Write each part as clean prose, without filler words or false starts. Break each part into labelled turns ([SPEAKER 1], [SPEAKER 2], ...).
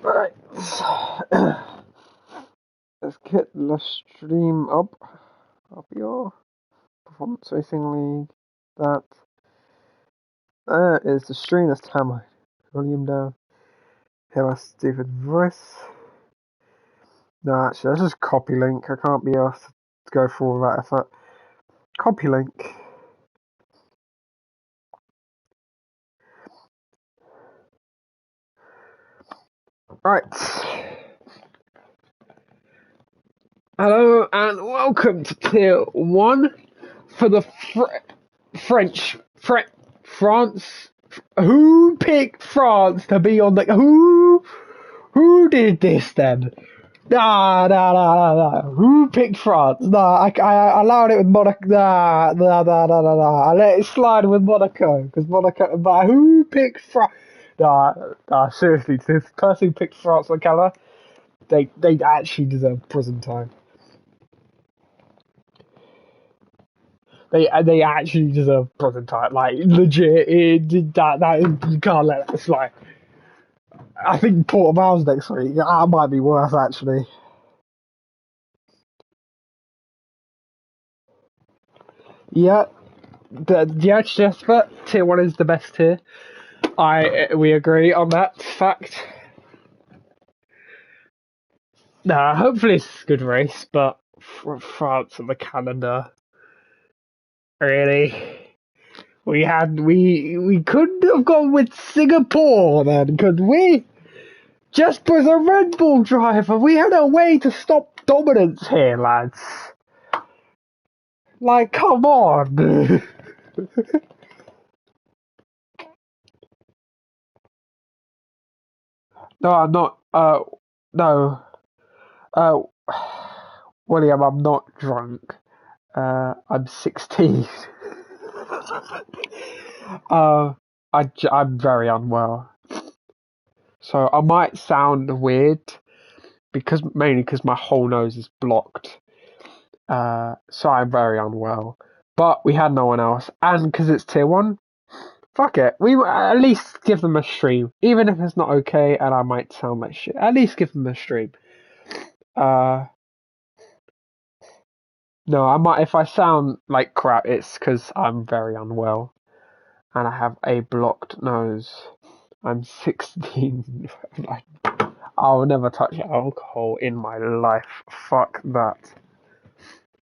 [SPEAKER 1] Right. Let's get the stream up. Up here. Performance Racing League. That is the stream. Let's turn my volume down. Hear my stupid voice. No, actually, let's just copy link. I can't be asked to go through all that effort. Copy link. Right. Hello and welcome to Tier 1 for the France. Who picked France to be on the... Who did this then? Nah. Who picked France? Nah, I allowed it with Monaco. Nah. I let it slide with Monaco because Monaco. But who picked France? Nah. Seriously, this person who picked France on camera, they actually deserve prison time. They actually deserve prison time. Like legit, that you can't let that slide. I think Portugal's next week. That might be worse actually. Yeah. Yes, but tier 1 is the best tier. We agree on that fact. Nah, hopefully it's a good race, but France and the calendar, really. We couldn't have gone with Singapore then, could we? Just as a Red Bull driver, we had a way to stop dominance here, lads. Like, come on. No, I'm not. No. William, I'm not drunk. I'm 16. I'm very unwell. So I might sound weird mainly because my whole nose is blocked. So I'm very unwell. But we had no one else. And because it's tier 1, fuck it. We at least give them a stream. Even if it's not okay and I might sound like shit. At least give them a stream. No, I might. If I sound like crap, it's because I'm very unwell, and I have a blocked nose. I'm 16. I'll never touch alcohol in my life. Fuck that.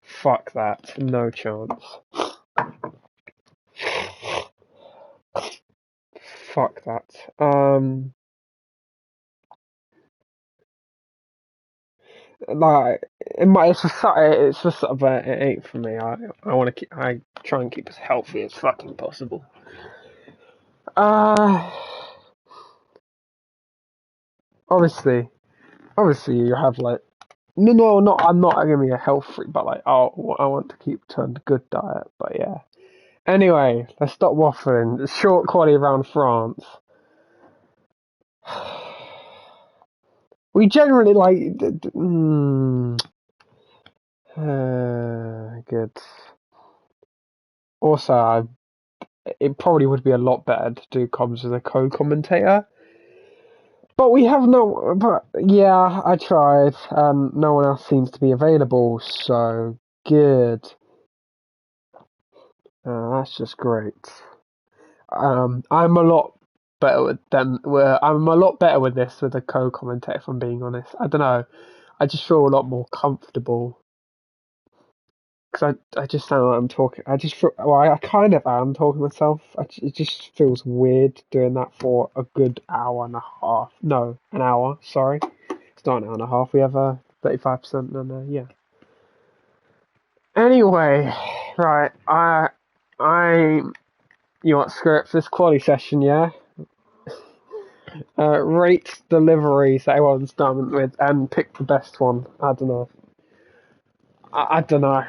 [SPEAKER 1] Fuck that. No chance. Fuck that. Like it's just sort of it ain't for me. I want to I try and keep as healthy as fucking possible. Obviously you have like no, not I'm not gonna be a health freak, but like I want to keep to a good diet. But yeah. Anyway, let's stop waffling. Short quality around France. We generally like. Good. Also, it probably would be a lot better to do comms with a co-commentator. But we have no. But yeah, I tried. No one else seems to be available, so good. That's just great. I'm a lot better with I'm a lot better with this with a co-commentator. If I'm being honest, I don't know. I just feel a lot more comfortable because I just sound like I'm talking. I just feel I kind of am talking to myself. It just feels weird doing that for a good hour and a half. No, an hour. Sorry, it's not an hour and a half. We have a 35% and yeah. Anyway, right. You want scripts this quality session, yeah? Rate deliveries that everyone's done with and pick the best one. I don't know. I don't know.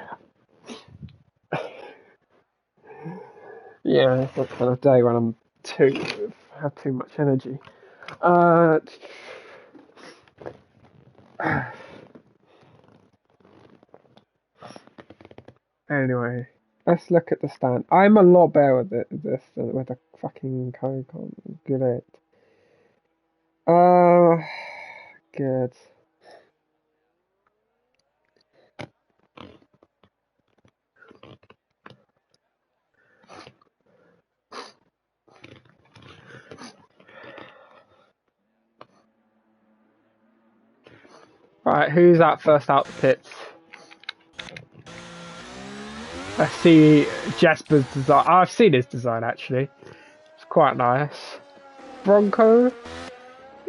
[SPEAKER 1] Yeah, it's that kind of day when I'm have too much energy. Anyway, let's look at the stand. I'm a lot better with this than with a fucking Coke. Good at. good. Right, who's that first out the pits? I see Jasper's design. I've seen his design actually. It's quite nice. Bronco.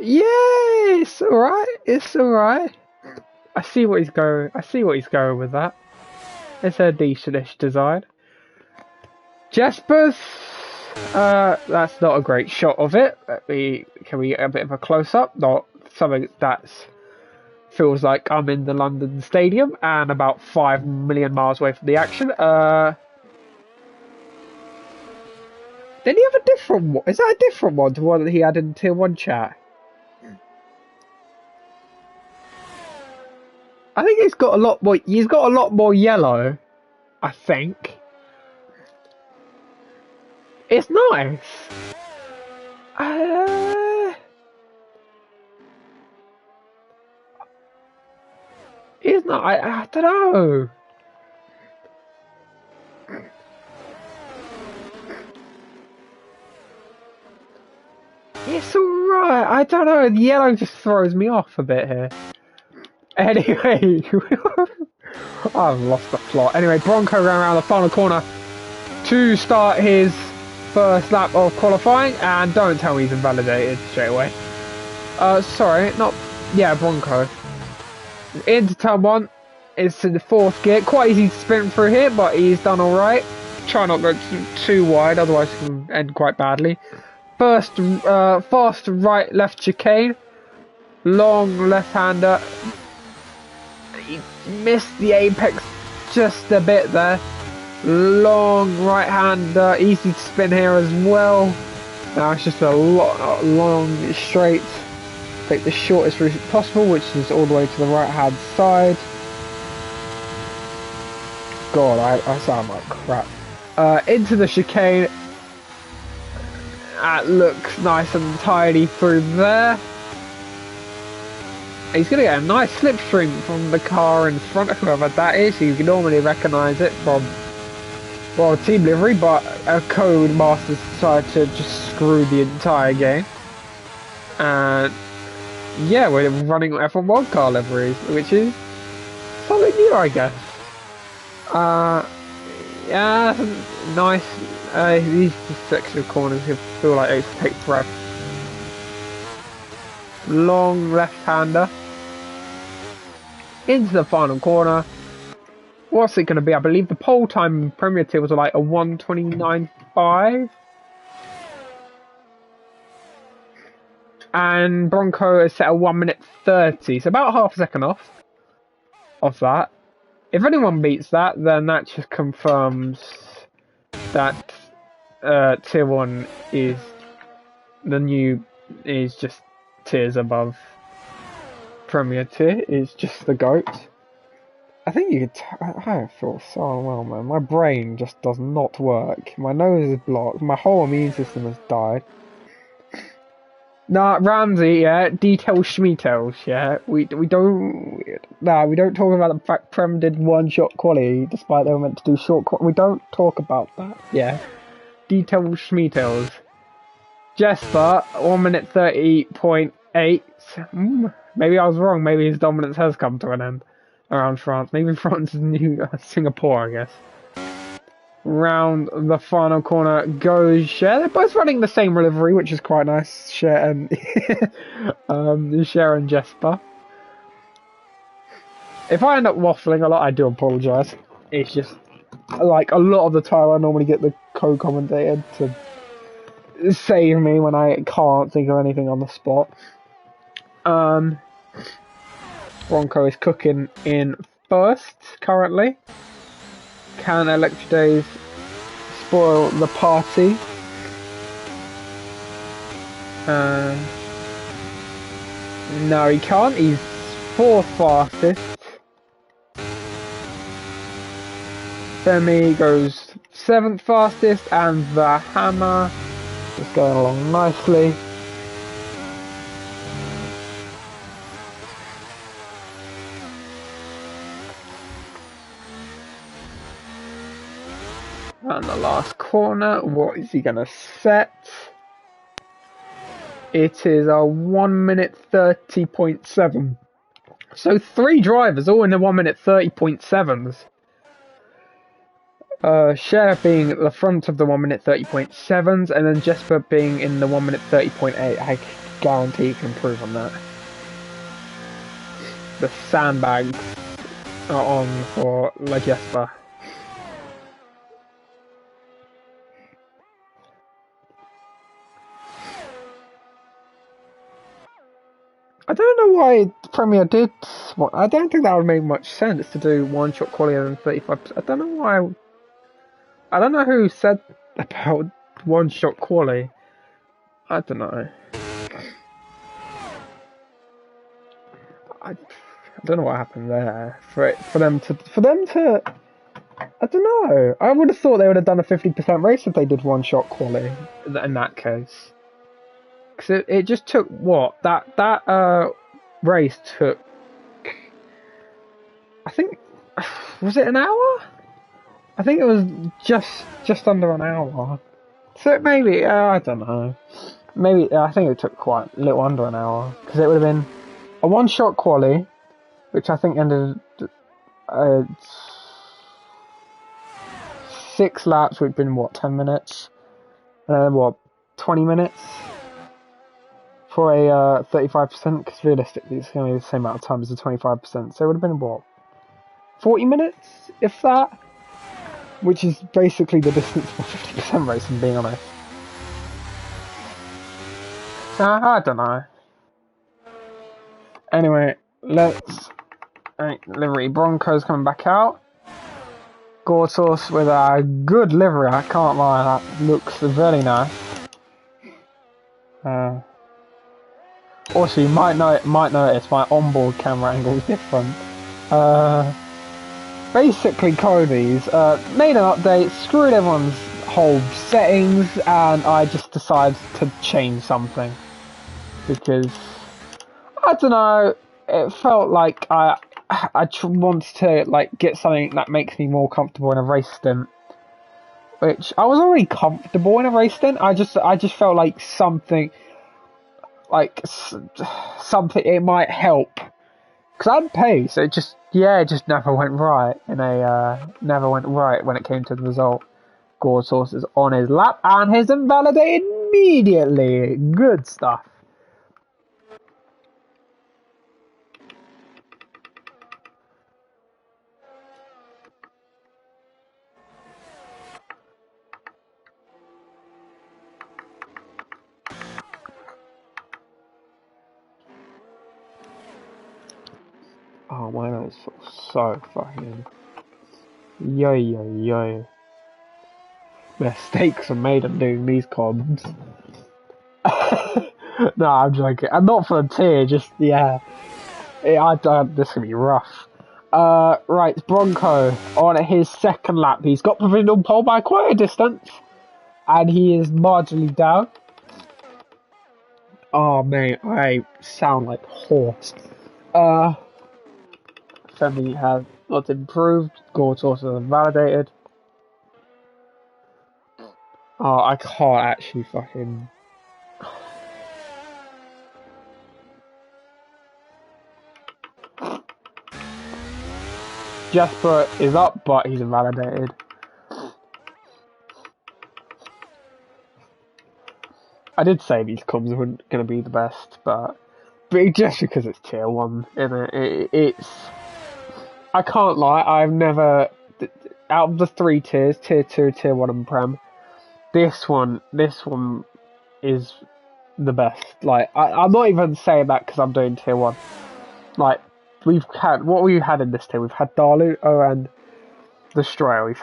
[SPEAKER 1] Yeah, it's alright. It's alright. I see what he's going. I see what he's going with that. It's a decentish design. Jasper's. That's not a great shot of it. Can we get a bit of a close up? Not something that's feels like I'm in the London Stadium and about 5 million miles away from the action. Did he have a different one? Is that a different one to one that he had in Tier 1 chat? I think he's got a lot more. He's got a lot more yellow. I think. It's nice. It's not. I don't know. It's alright. I don't know. The yellow just throws me off a bit here. Anyway, I've lost the plot. Anyway, Bronco going around the final corner to start his first lap of qualifying, and don't tell me he's invalidated straight away. Sorry, not. Yeah, Bronco. Into turn 1. It's in the 4th gear. Quite easy to sprint through here, but he's done alright. Try not to go too wide, otherwise it can end quite badly. First, fast right left chicane. Long left-hander. He missed the apex just a bit there. Long right-hander. Easy to spin here as well. Now it's just a long straight. Take the shortest route possible, which is all the way to the right-hand side. God, I sound like crap. Into the chicane. That looks nice and tidy through there. He's going to get a nice slipstream from the car in front of whoever that is. You can normally recognise it from, well, team livery, but a code master's decided to just screw the entire game. And yeah, we're running F1 wildcard liveries, which is something new, I guess. Yeah, nice. These section of corners feel like they take forever. Long left-hander into the final corner. What's it going to be? I believe the pole time in Premier Tier was like a 1:29.5. And Bronco has set a 1:30, so about half a second off of that. If anyone beats that, then that just confirms that Tier 1 is just tiers above Premier Tier, is just the GOAT. I think you could. I feel so unwell, man. My brain just does not work. My nose is blocked. My whole immune system has died. Nah, Ramsey, yeah, details schmetels, yeah. We don't talk about the fact Prem did one-shot quali, despite they were meant to do short quali. We don't talk about that, yeah. Details schmetels. Jesper, 1:30.8. Maybe I was wrong, maybe his dominance has come to an end around France. Maybe France is new Singapore, I guess. Round the final corner goes Cher. They're both running the same livery, which is quite nice. Cher and Cher and Jesper. If I end up waffling a lot, I do apologise. It's just like a lot of the time I normally get the co-commentator to save me when I can't think of anything on the spot. Bronco is cooking in first currently. Can Electric Days spoil the party? No, he can't. He's 4th fastest. Femi goes 7th fastest, and the Hammer is going along nicely. last corner. What is he gonna set? It is a 1 minute 30.7. So 3 drivers all in the 1 minute 30.7s. Cher being at the front of the 1 minute 30.7s, and then Jesper being in the 1 minute 30.8. I guarantee you can improve on that. The sandbags are on for La Jesper. I don't know why Premier did. I don't think that would make much sense to do one-shot quality than 35%. I don't know why. I don't know who said about one-shot quality. I don't know. I don't know what happened there. For them to. I don't know. I would have thought they would have done a 50% race if they did one-shot quality in that case. Because it just took what that race took. I think, was it an hour? I think it was just under an hour. So maybe I don't know. Maybe I think it took quite a little under an hour, because it would have been a one-shot quali, which I think ended 6 laps, which had been what, 10 minutes, and then what, 20 minutes for a 35%, because realistically it's going to be the same amount of time as the 25%, so it would have been what, 40 minutes, if that, which is basically the distance for 50% racing, being honest. I don't know. Anyway, let's livery. Bronco's coming back out. Gortos with a good livery, I can't lie, that looks very nice. Also, you might notice my onboard camera angle is different. Basically, Cody's made an update, screwed everyone's whole settings, and I just decided to change something. Because, I don't know, it felt like I wanted to like get something that makes me more comfortable in a race stint. Which, I was already comfortable in a race stint, I just felt like something, it might help. Because I'm paid, so it just never went right. Never went right when it came to the result. Gorsos is on his lap, and he's invalidated immediately. Good stuff. Oh my god, it's so fucking... Yo. Mistakes are made of doing these comms. No, I'm joking. And not for a tier, just, yeah. This could be rough. Right, Bronco on his second lap. He's got provisional pole by quite a distance. And he is marginally down. Oh, mate, I sound like a horse. Femi has not improved. Gortos is validated. Oh, I can't actually fucking... Jesper is up, but he's invalidated. I did say these comms weren't going to be the best, but just because it's tier 1, it's... I can't lie, I've never... Out of the 3 tiers, tier 2, tier 1 and Prem, this one is the best. Like, I'm not even saying that because I'm doing tier 1. Like, we've had in this tier. We've had Daluto and Destroyer. We've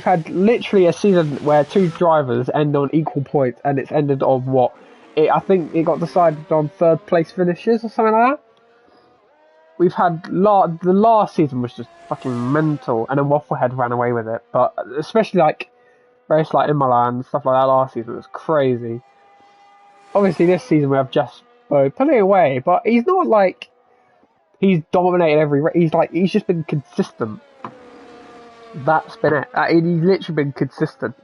[SPEAKER 1] had literally a season where 2 drivers end on equal points, and it's ended on what? I think it got decided on 3rd place finishes or something like that. We've had the last season was just fucking mental, and then Wafflehead ran away with it. But especially like race like Imola and stuff like that last season was crazy. Obviously, this season we have just pulling away, but he's not like he's dominated every race. He's just been consistent. That's been it. He's literally been consistent.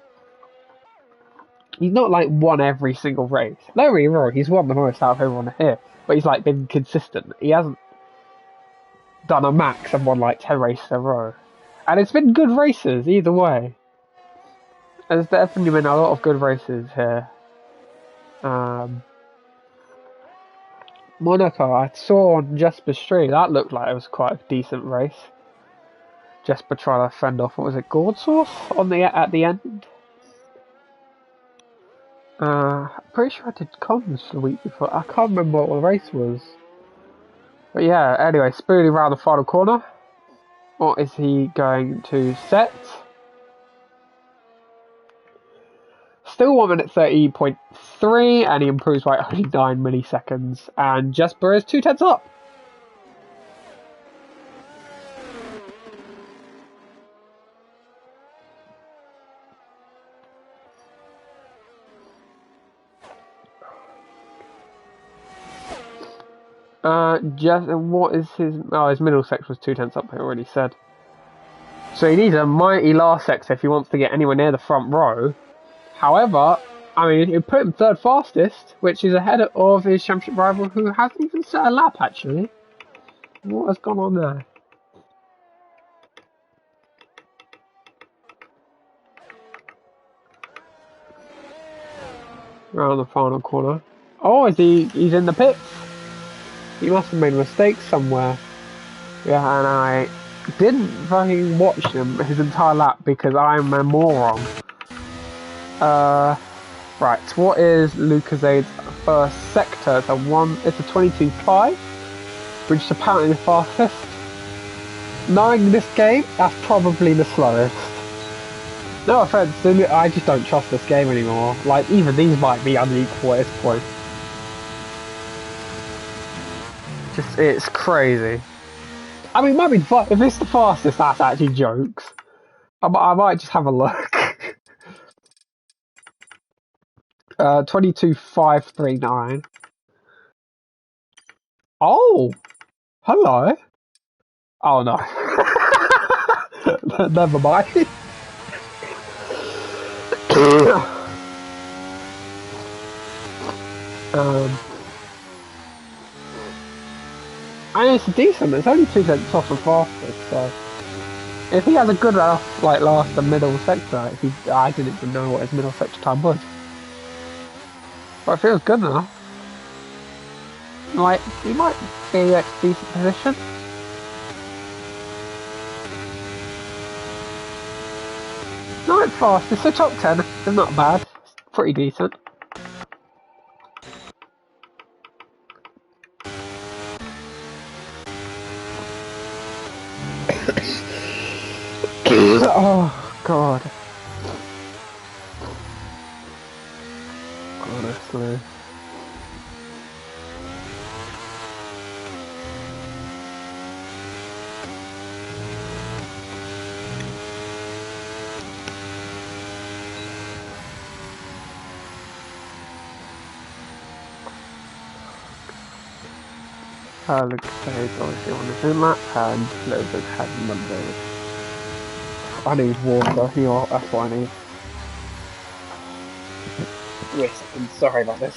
[SPEAKER 1] He's not like won every single race. No, he's won the most out of everyone here, but he's like been consistent. He hasn't done a max and won like 10 races in a row, and it's been good races either way. There's definitely been a lot of good races here. Monaco, I saw on Jesper's stream, that looked like it was quite a decent race. Jesper trying to fend off, what was it, Gordsorf at the end? I'm pretty sure I did comms the week before. I can't remember what the race was. But yeah, anyway, spooling around the final corner. What is he going to set? Still 1 minute 30.3, and he improves by only 9 milliseconds. And Jesper is 2/10 up. What is his? Oh, his middle section was 2/10 up. I already said. So he needs a mighty last sector if he wants to get anywhere near the front row. However, I mean, he put him third fastest, which is ahead of his championship rival, who hasn't even set a lap actually. What has gone on there? Around the final corner. Oh, he's in the pits? He must have made a mistake somewhere. Yeah, and I didn't fucking watch him his entire lap because I'm a moron. Right, what is Lucasade's first sector? It's a 22.5, which is apparently the fastest. Knowing this game, that's probably the slowest. No offense, I just don't trust this game anymore. Like, even these might be unequal at this point. It's crazy. I mean, it might be fun. If it's the fastest, that's actually jokes. I might just have a look. 22.539. Oh! Hello? Oh no. Never mind. And it's decent, it's only 2/10 off the fastest, so if he has a good enough last and middle sector, I didn't even know what his middle sector time was. But it feels good enough. Like, he might be in a decent position. Not fast, it's a top 10, it's not bad, it's pretty decent. Oh god. Honestly. Luke stays obviously on the zoom map, and Logan had Monday. I need water, that's what I need. Wait a second, sorry about this.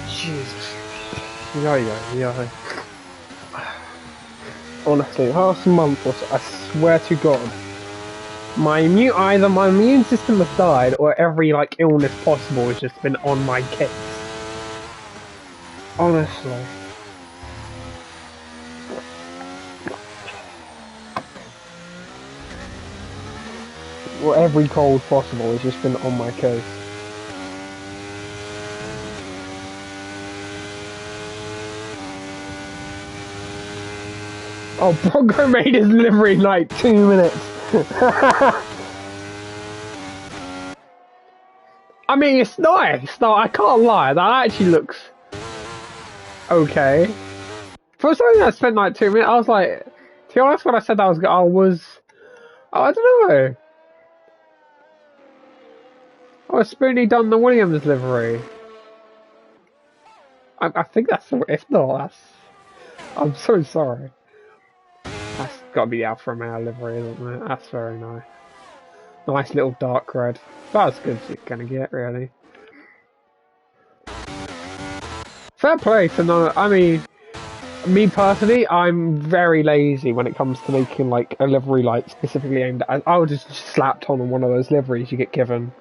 [SPEAKER 1] Jesus. Yeah. Honestly, last month or so, I swear to God, either my immune system has died or every illness possible has just been on my case. Honestly. well, every cold possible has just been on my case. Oh, Bronco made his livery in like 2 minutes. I mean, it's nice. No, I can't lie. That actually looks okay. For something I spent like 2 minutes, I was like, to be honest, when I said that I don't know. Oh, Spoonie done the Williams livery. I think that's, if not, I'm so sorry. That's got to be the Alfa Romeo livery, isn't it? That's very nice. Nice little dark red. About as good as you're gonna get, really. Fair play to know. I mean, me personally, I'm very lazy when it comes to making like a livery like specifically aimed at. I would just slapped on one of those liveries you get given.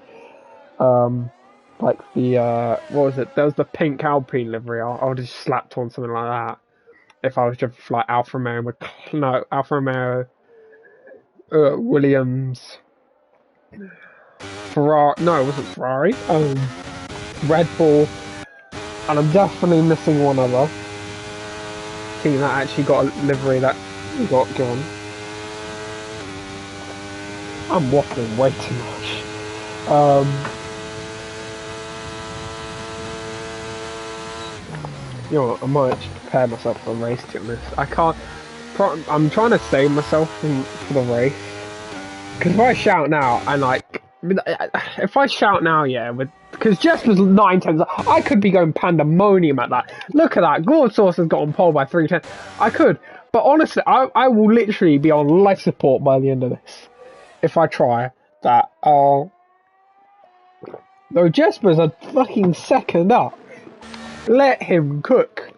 [SPEAKER 1] Like the what was it? There was the pink Alpine livery. I would just slapped on something like that if I was just like Alfa Romeo, Alfa Romeo, Williams, Ferrari. No, it wasn't Ferrari. Red Bull, and I'm definitely missing one other team that actually got a livery that we got given. I'm waffling way too much. You know what, I might actually prepare myself for a race to this. I can't. I'm trying to save myself for the race. Because if I shout now, and like, if I shout now, yeah, because Jess was 9 tenths, I could be going pandemonium at that. Look at that, Gord Source has got on pole by 3 tenths. I could, but honestly, I will literally be on life support by the end of this. If I try that. No, Jesper's a fucking second up. Let him cook.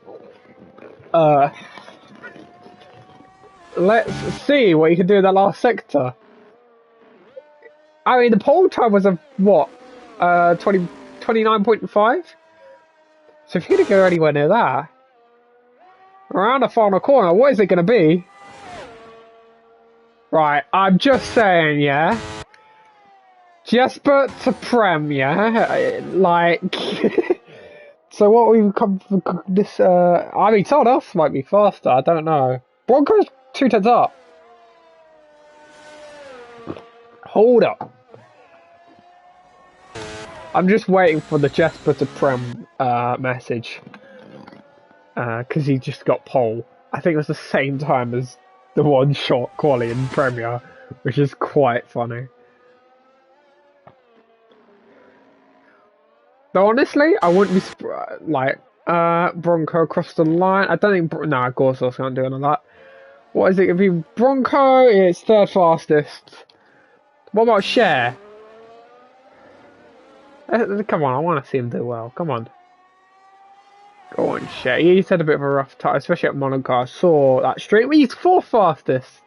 [SPEAKER 1] Let's see what he can do in that last sector. I mean, the pole time was a, what? 29.5? So if you're going to go anywhere near that, around the final corner, what is it going to be? Right, I'm just saying, yeah? Jesper to Prem, yeah? Like... So what we've come for this, I mean, someone else might be faster, I don't know. Bronco's 2 tenths up. Hold up. I'm just waiting for the Jesper to Prem message. Because he just got pole. I think it was the same time as the one-shot quali in Premier, which is quite funny. Though honestly, I wouldn't be like Bronco across the line. I don't think Gorsos can't do any of that. What is it gonna be? Bronco is 3rd fastest. What about Cher? Come on, I want to see him do well. Come on. Go on, Cher. He's had a bit of a rough time, especially at Monaco. I saw that straight. He's 4th fastest.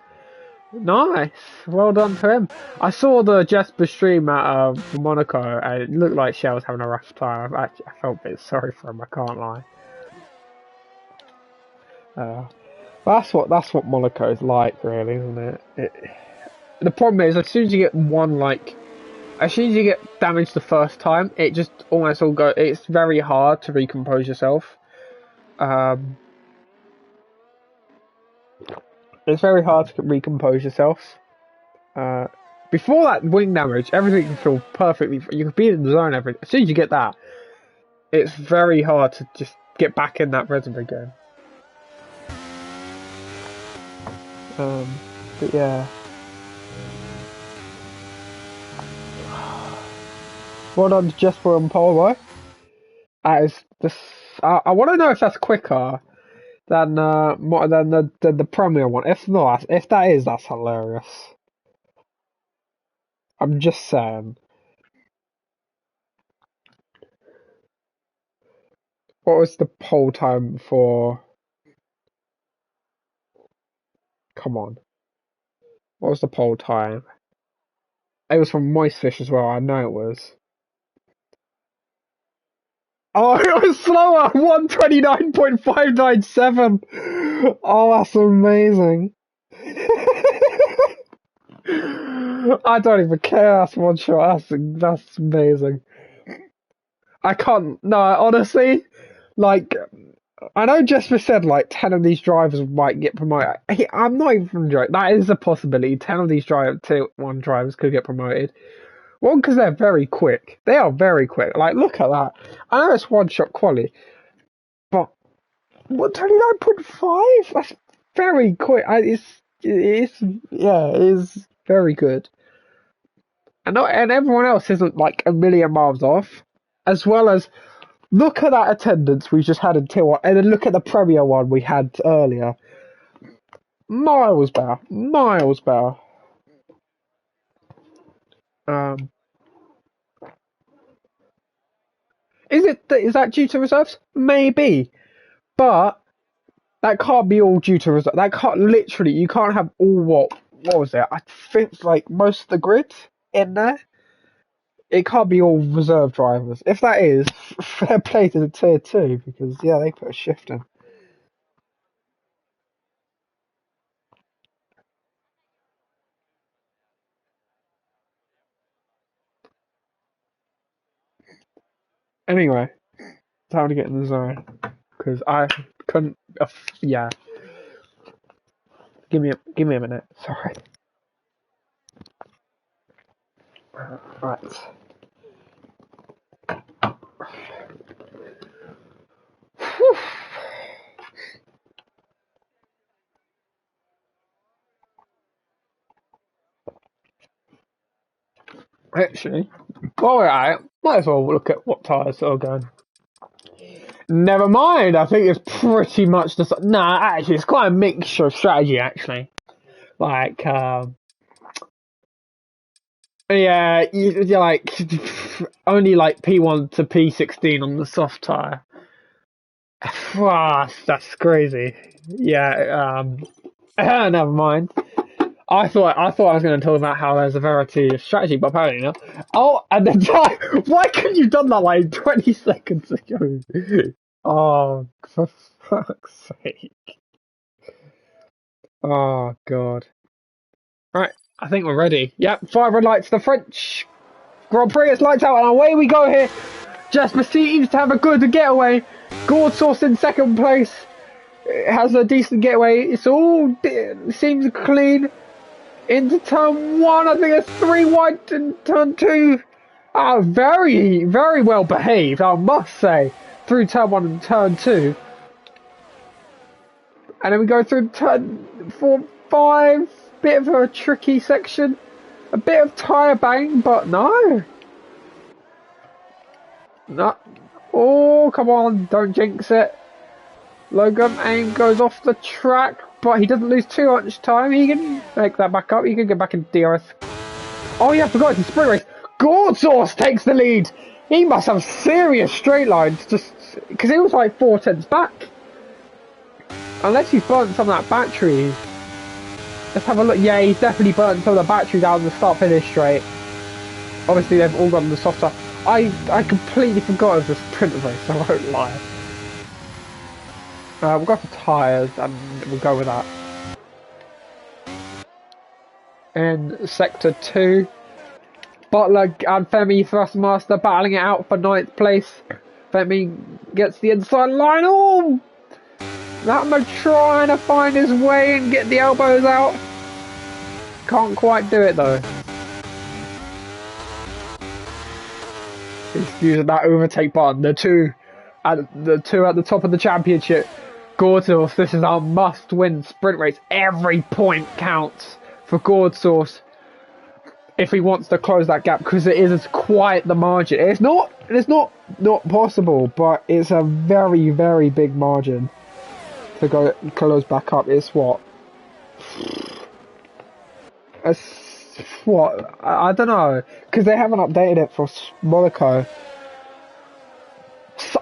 [SPEAKER 1] Nice. Well done to him. I saw the Jesper stream at Monaco, and it looked like Cher was having a rough time. I felt a bit sorry for him, I can't lie. That's what Monaco is like, really, isn't it? The problem is, as soon as you get as soon as you get damaged the first time, it just almost all goes. It's very hard to recompose yourself. It's very hard to recompose yourself. Before that wing damage, everything can feel perfectly. You can be in the zone. As soon as you get that, it's very hard to just get back in that rhythm again. But yeah. Well done to Jesper and Polo. That is this. I want to know if that's quicker than the Premier one. If not, if that is, that's hilarious. I'm just saying. What was the poll time for? Come on. What was the poll time? It was from Moistfish as well. I know it was. Oh, it was slower. 129.597. Oh, that's amazing. I don't even care. That's one shot. That's amazing. I can't. No, honestly, like I know Jesper said like 10 of these drivers might get promoted. I'm not even joking. That is a possibility. 10 of these tier 1 drivers could get promoted. One, because they're very quick. They are very quick. Like, look at that. I know it's one shot quality, but what 29.5? That's very quick. It is very good. And everyone else isn't like a million miles off. As well as look at that attendance we just had in tier 1, and then look at the Premier one we had earlier. Miles better. Miles better. Um, is that due to reserves? Maybe, but that can't be all due to reserves. That can't literally. You can't have all what was it? I think like most of the grid in there. It can't be all reserve drivers. If that is, fair play to the tier 2 because yeah, they put a shift in. Anyway, time to get in the zone because I couldn't. Yeah, give me a minute. Sorry. Right. Actually, alright, might as well look at what tyres are going. Never mind, I think it's pretty much the. Nah, actually, it's quite a mixture of strategy, actually. Like, yeah, you're like, only like P1 to P16 on the soft tyre. Wow, that's crazy. Yeah, never mind. I thought I was going to talk about how there's a variety of strategy, but apparently not. Oh, and the time. Why couldn't you done that like 20 seconds ago? Oh, for fuck's sake! Oh god. Right, I think we're ready. Yep, 500 lights. The French Grand Prix. It's lights out, and away we go here. Jasper seems to have a good getaway. Gordsauce in second place. It has a decent getaway. It's all seems clean. Into turn 1, I think it's 3 wide in turn 2. Very, very well behaved, I must say, through turn 1 and turn 2. And then we go through turn 4, 5, bit of a tricky section. A bit of tyre bang, but no. No. Oh, come on, don't jinx it. Logan Aim goes off the track, but he doesn't lose too much time. He can make that back up. He can get back in DRS. Oh yeah, I forgot it's a sprint race. Gordsauce takes the lead. He must have serious straight lines, just because he was like 4 tenths back. Unless he's burnt some of that battery. Let's have a look. Yeah, he's definitely burnt some of the battery down the start-finish straight. Obviously, they've all gone the softer. I completely forgot it was a sprint race. I won't lie. We'll go for tyres and we'll go with that. In sector 2, Butler and Femi Thrustmaster battling it out for 9th place. Femi gets the inside line. Oh! Latmo trying to find his way and get the elbows out. Can't quite do it though. He's using that overtake button. The two at the top of the championship. Gordsauce, this is our must-win sprint race. Every point counts for Gordsauce if he wants to close that gap, because it is quite the margin. It's not possible, but it's a very, very big margin to go close back up. It's what? I don't know, because they haven't updated it for Monaco.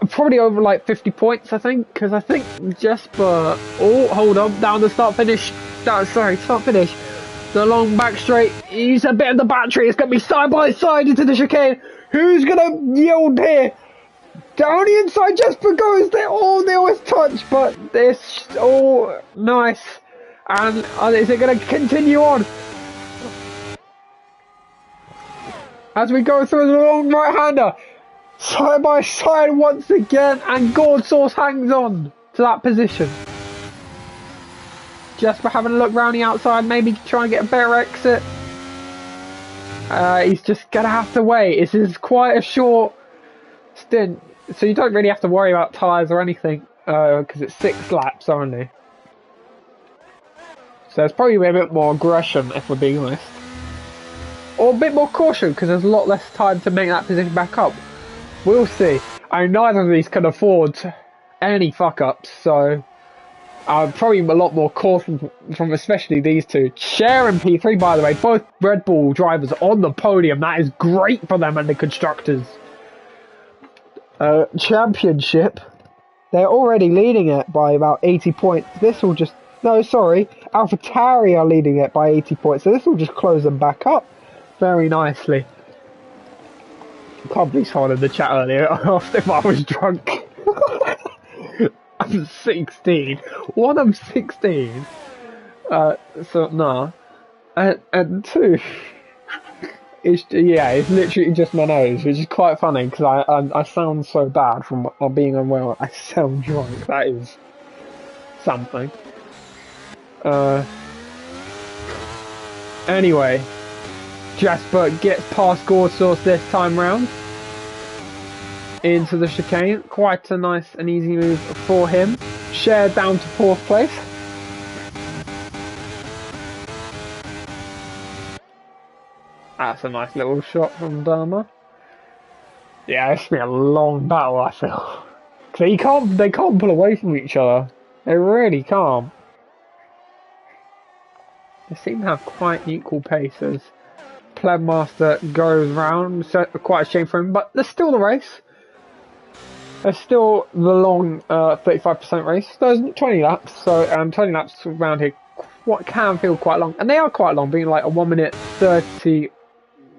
[SPEAKER 1] Probably over like 50 points, I think, because I think Jesper. Oh, hold on, down the start finish. Start finish. The long back straight. He's a bit of the battery. It's gonna be side by side into the chicane. Who's gonna yield here? Down the inside, Jesper goes. They always touch, but this nice. And is it gonna continue on? As we go through the long right-hander, side by side once again, and Gourd Sauce hangs on to that position. Just for having a look round the outside, maybe try and get a better exit. He's just going to have to wait. This is quite a short stint, so you don't really have to worry about tyres or anything, because it's 6 laps only. So there's probably a bit more aggression, if we're being honest. Or a bit more caution, because there's a lot less time to make that position back up. We'll see. I mean, neither of these can afford any fuck-ups, so probably a lot more caution from especially these two. Sharing P3, by the way, both Red Bull drivers on the podium. That is great for them and the constructors. Championship. They're already leading it by about 80 points. This will just... No, sorry. AlphaTauri are leading it by 80 points, so this will just close them back up very nicely. Can't believe someone in the chat earlier asked if I was drunk. I'm 16. One, I'm 16. So, no. And two, it's literally just my nose, which is quite funny because I sound so bad from being unwell. I sound drunk. That is something. Anyway, Jasper gets past Gourd Sauce this time round into the chicane. Quite a nice and easy move for him. Shared down to 4th place. That's a nice little shot from Dharma. Yeah, it's been a long battle, I feel. They can't pull away from each other. They really can't. They seem to have quite equal paces. Plebmaster goes round, so quite a shame for him, but there's still the race. There's still the long 35% race. There's 20 laps, so 20 laps around here can feel quite long, and they are quite long, being like a 1 minute 30,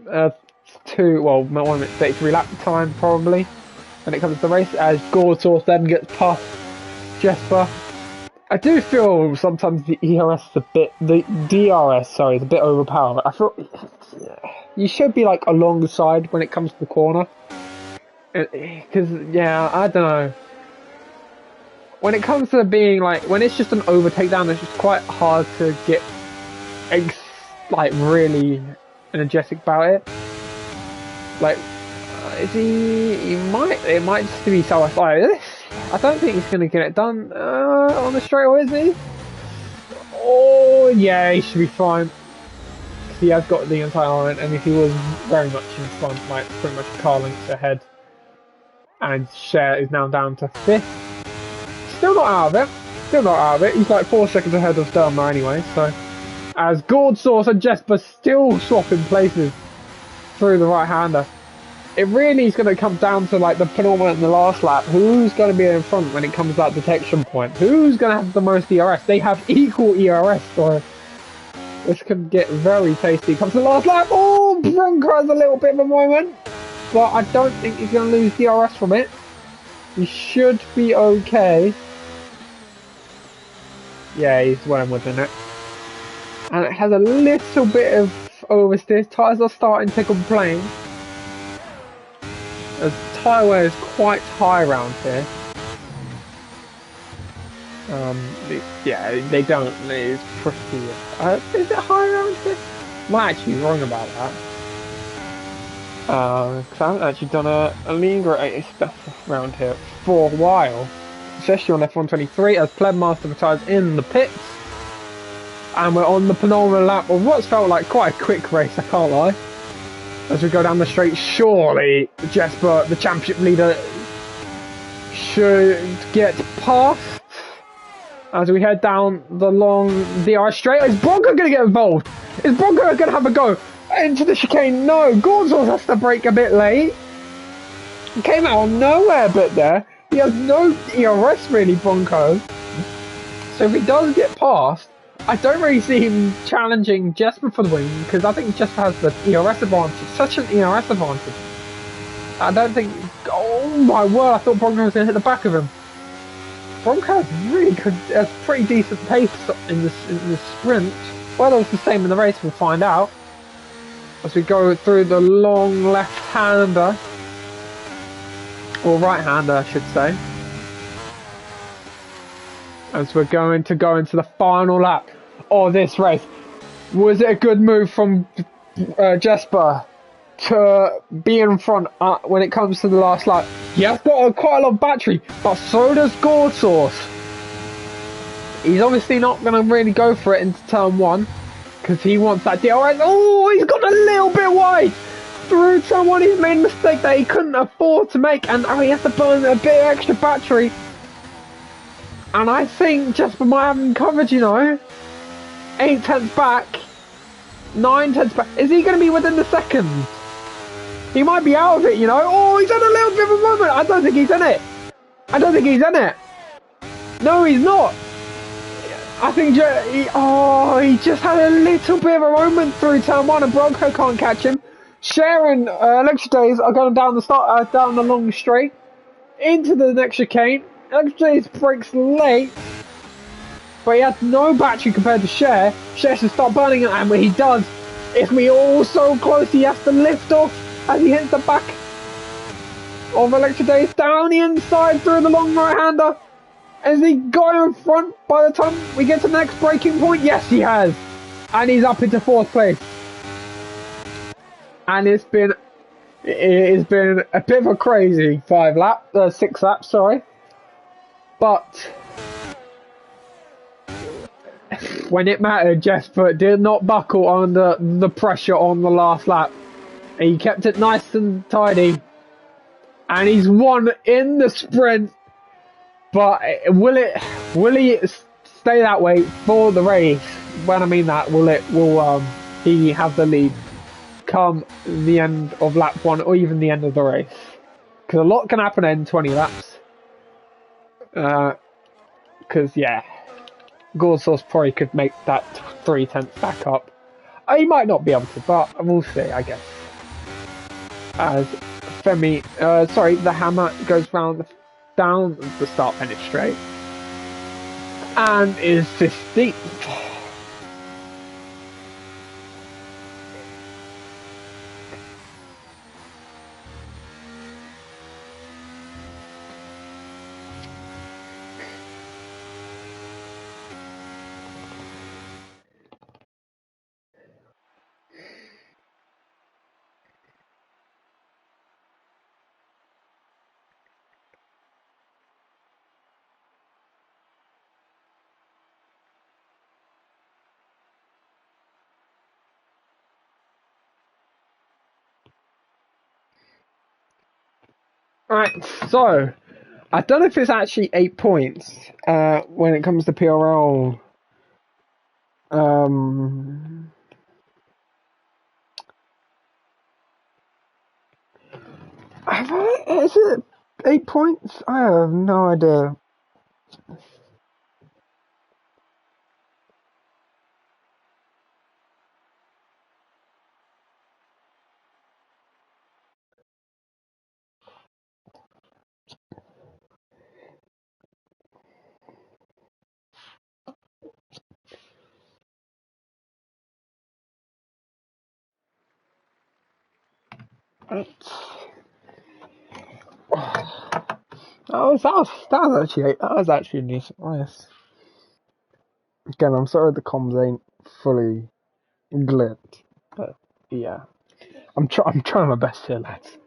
[SPEAKER 1] 1 minute 33 lap time probably when it comes to the race. As Gourd Sauce then gets past Jesper. I do feel sometimes the DRS is a bit overpowered. I feel you should be like alongside when it comes to the corner. Because, yeah, I don't know. When it comes to being like, when it's just an overtake down, it's just quite hard to get really energetic about it. Like, it might just be so like this. I don't think he's going to get it done on the straightaway, is he? Oh, yeah, he should be fine. Because he has got the entire line, and if he was very much in front, like pretty much car lengths ahead. And Cher is now down to 5th. Still not out of it. He's like 4 seconds ahead of Sturmer anyway, so. As Gourd Sauce and Jesper still swapping places through the right-hander. It really is going to come down to like the penultimate and the last lap. Who's going to be in front when it comes to that detection point? Who's going to have the most ERS? They have equal ERS, so this could get very tasty. Comes to the last lap. Oh, Bronco has a little bit of a moment, but I don't think he's going to lose DRS from it. He should be okay. Yeah, he's well within it. And it has a little bit of oversteer. Tyres are starting to complain. The tyre wear is quite high around here. They don't. It's pretty. Is it high around here? I might actually be wrong about that. Because I haven't actually done a lean race stuff around here for a while, especially on F123. As Plebmaster retires in the pits, and we're on the penultimate lap of what's felt like quite a quick race. I can't lie. As we go down the straight, surely Jesper, the championship leader, should get past. As we head down the long DRS straight, is Bronco going to get involved? Is Bronco going to have a go into the chicane? No, Gourd Sauce has to brake a bit late. He came out of nowhere a bit there. He has no ERS really, Bronco. So if he does get past, I don't really see him challenging Jesper for the win, because I think Jesper has the ERS advantage. Such an ERS advantage. I don't think... Oh my word, I thought Bronco was going to hit the back of him. Bronco has really good, has pretty decent pace in the sprint. Whether it's the same in the race, we'll find out. as we go through the long left-hander, or right-hander, I should say, as we're going to go into the final lap of this race. Was it a good move from Jesper to be in front when it comes to the last lap? He has got quite a lot of battery, but so does Gordsauce. He's obviously not going to really go for it into turn one because he wants that DRS. Oh, he's got a little bit wide through turn one. He's made a mistake that he couldn't afford to make, and he has to burn a bit of extra battery. And I think Jesper might have him covered, you know. 8 tenths back, 9 tenths back. Is he going to be within the second? He might be out of it, you know. Oh, he's had a little bit of a moment. I don't think he's in it. I don't think he's in it. No, he's not. I think he just had a little bit of a moment through turn one, and Bronco can't catch him. Cher and Electric Days are going down the long straight into the next chicane. Electric Days brakes late, but he has no battery compared to Cher. Cher should start burning it, and when he does, if we all so close, he has to lift off as he hits the back of Electric Days down the inside through the long right-hander. Has he got in front by the time we get to the next braking point? Yes, he has. And he's up into 4th place. And it has been a bit of a crazy 6 laps, sorry. But when it mattered, Jesper did not buckle under the pressure on the last lap. He kept it nice and tidy. And he's won in the sprint. But will he stay that way for the race? When I mean that, will he have the lead come the end of lap 1 or even the end of the race? Because a lot can happen in 20 laps. Because Gordsauce probably could make that 3 tenths back up. He might not be able to, but we'll see, I guess. As the hammer goes round down the start finish straight and is 15th. Right, so I don't know if it's actually 8 points when it comes to PRL. Is it 8 points? I have no idea. That was actually a decent race. Again, I'm sorry the comms ain't fully glitched, but yeah, I'm trying my best here, lads.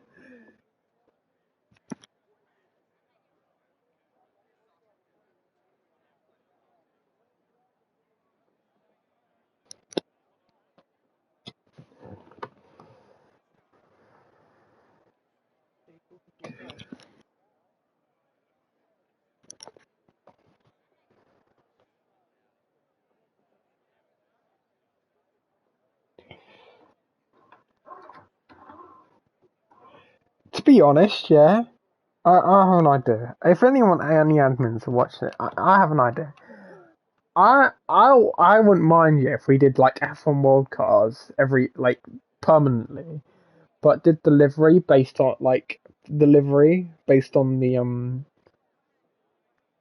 [SPEAKER 1] To be honest, yeah, I have an idea. If any admins are watching it, I have an idea. I wouldn't mind if we did like F1 World Cars permanently, but did the livery based on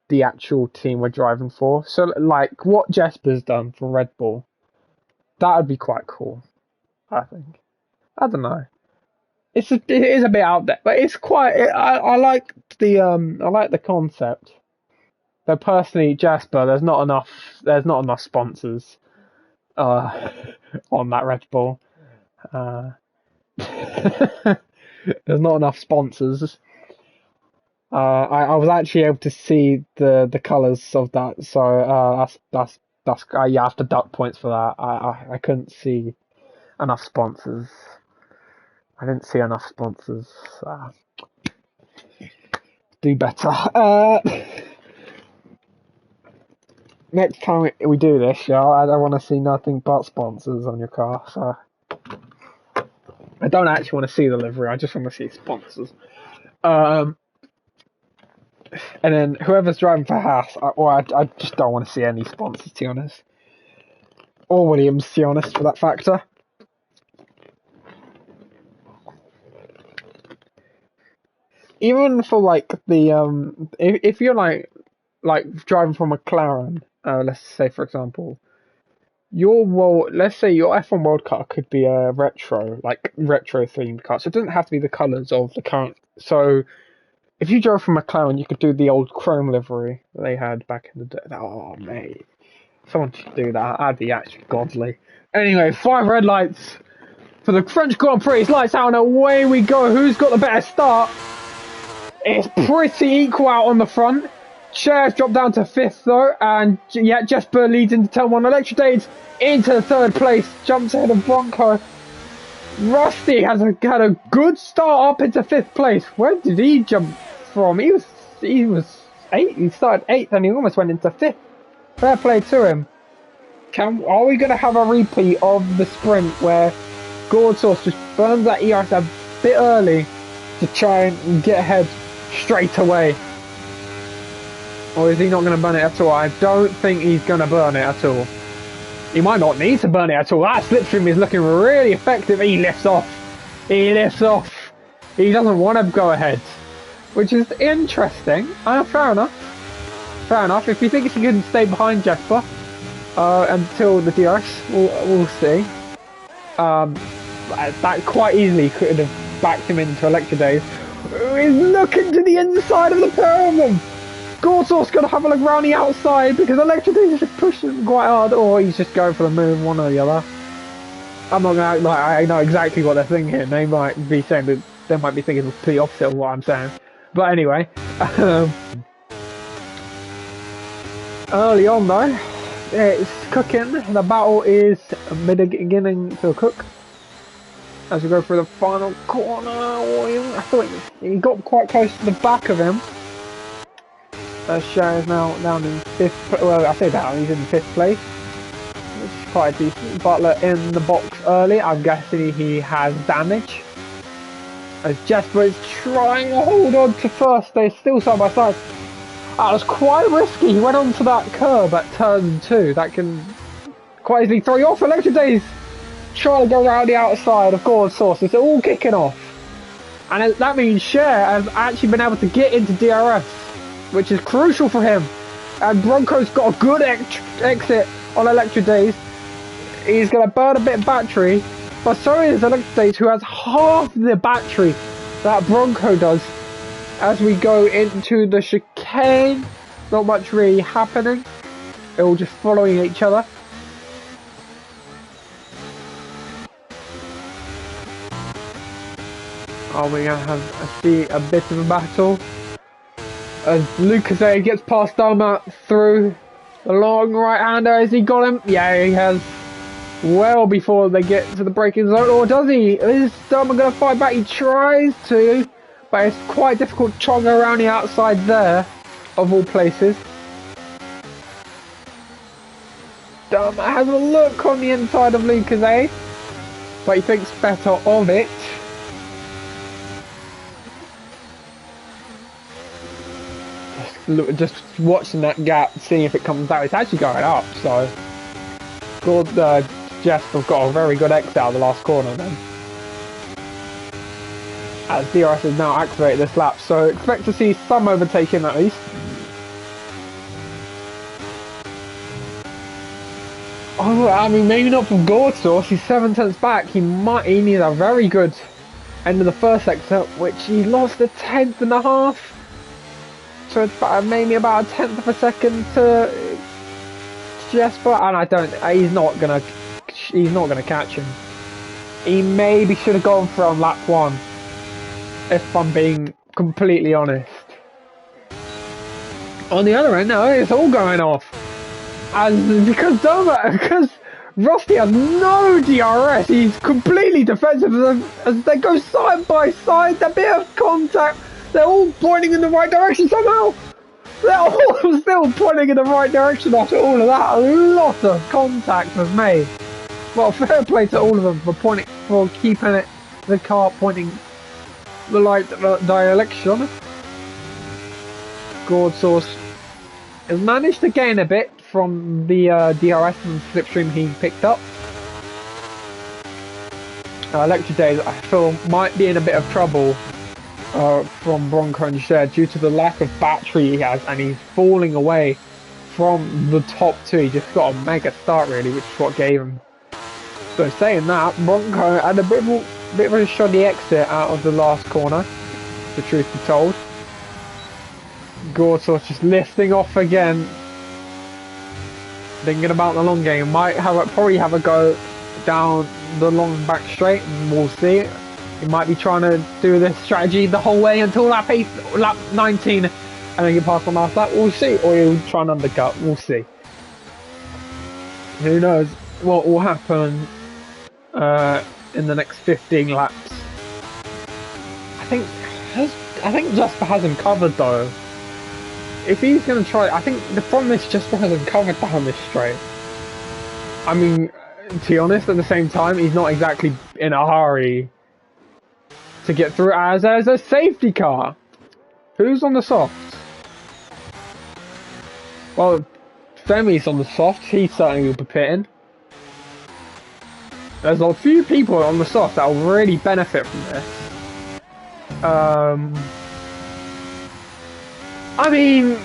[SPEAKER 1] the actual team we're driving for. So like what Jesper's done for Red Bull, that would be quite cool, I think. I don't know. It is a bit out there, but it's quite. I like I like the concept. But personally, Jasper, there's not enough sponsors uh, on that Red Bull. Uh, there's not enough sponsors. I was actually able to see the colours of that, so that's you have to duck points for that. I couldn't see enough sponsors. I didn't see enough sponsors. Do better. Next time we do this, yeah, I don't want to see nothing but sponsors on your car. So I don't actually want to see the livery. I just want to see sponsors. And then whoever's driving for Haas, I just don't want to see any sponsors, to be honest. Or Williams, to be honest, for that factor. Even for like the if you're like driving from McLaren, let's say for example, let's say your F1 World Car could be a retro themed car, so it doesn't have to be the colours of the current. So if you drove from McLaren, you could do the old chrome livery that they had back in the day. Oh mate, someone should do that. That'd be actually godly. Anyway, 5 red lights for the French Grand Prix. Lights out and away we go. Who's got the better start? It's pretty equal out on the front. Cher's dropped down to 5th though, and yeah, Jesper leads into turn 1. Electric Days into 3rd place, jumps ahead of Bronco. Rusty had a good start up into 5th place. Where did he jump from? He was 8th. He started 8th and he almost went into 5th. Fair play to him. Are we going to have a repeat of the sprint where Gordsauce just burns that ERS a bit early to try and get ahead straight away? Or is he not going to burn it at all? I don't think he's going to burn it at all. He might not need to burn it at all. That slipstream is looking really effective. He lifts off. He lifts off. He doesn't want to go ahead, which is interesting. Fair enough. Fair enough. If he thinks he can stay behind Jesper until the DRS, we'll see. That quite easily could have backed him into Electro Days. He's looking to the inside of the pair of them. Gordsauce got to have a look around the outside because Electro Days is just pushing him quite hard, or he's just going for the move, one or the other. I'm not going to act like I know exactly what they're thinking. They might be saying that they might be thinking the opposite of what I'm saying. But anyway, early on though, it's cooking. The battle is beginning to cook as we go through the final corner. I thought he got quite close to the back of him. Share is now down in 5th. Well, I say down, he's in 5th place, which is quite decent. Butler in the box early. I'm guessing he has damage. As Jesper is trying to hold on to first, they're still side by side. That was quite risky. He went onto that curb at turn 2. That can quite easily throw you off. Electric Days trying to go around the outside of Gordsauce. It's all kicking off. And that means Cher has actually been able to get into DRS, which is crucial for him. And Bronco's got a good exit on Electric Days. He's going to burn a bit of battery, but so is Electric Days, who has half the battery that Bronco does. As we go into the chicane, not much really happening. They're all just following each other. Oh, we're going to see a bit of a battle. As Lucas A gets past Dharma through the long right-hander. Has he got him? Yeah, he has. Well before they get to the braking zone. Or does he? Is Dharma going to fight back? He tries to, but it's quite difficult to chong around the outside there, of all places. Dharma has a look on the inside of Lucas A, but he thinks better of it. Just watching that gap, seeing if it comes out. It's actually going up, so Jesper's got a very good exit out of the last corner then. As DRS is now activated this lap, so expect to see some overtaking at least. Oh, I mean, maybe not from Gordsource. He's 7 tenths back. He needs a very good end of the first sector, which he lost a tenth and a half. So it's maybe about a tenth of a second to Jesper, and he's not gonna catch him. He maybe should have gone for on lap 1, if I'm being completely honest. On the other end, no, it's all going off. Because Rusty has no DRS, he's completely defensive as they go side by side, a bit of contact, they're all pointing in the right direction somehow. They're all still pointing in the right direction after all of that. A lot of contact was made. Well, fair play to all of them for keeping the car pointing the right direction. Gordsource has managed to gain a bit from the DRS and slipstream he picked up. Electric Days, I feel, might be in a bit of trouble from Bronco and Shed due to the lack of battery he has, and he's falling away from the top two. He just got a mega start really, which is what gave him. So saying that, Bronco had a bit of a shoddy exit out of the last corner, the truth be told. Gordsource just lifting off again, thinking about the long game. Might probably have a go down the long back straight, and we'll see. He might be trying to do this strategy the whole way until lap 19, and then get past the last lap. We'll see, or he'll try and undercut. We'll see. Who knows what will happen in the next 15 laps. I think Jasper has him covered though. If he's going to try, I think the problem is Jasper hasn't covered down this straight. I mean, to be honest, at the same time, he's not exactly in a hurry to get through as there's a safety car. Who's on the soft? Well, Femi's on the soft. He certainly will be pitting. There's a few people on the soft that will really benefit from this. I mean,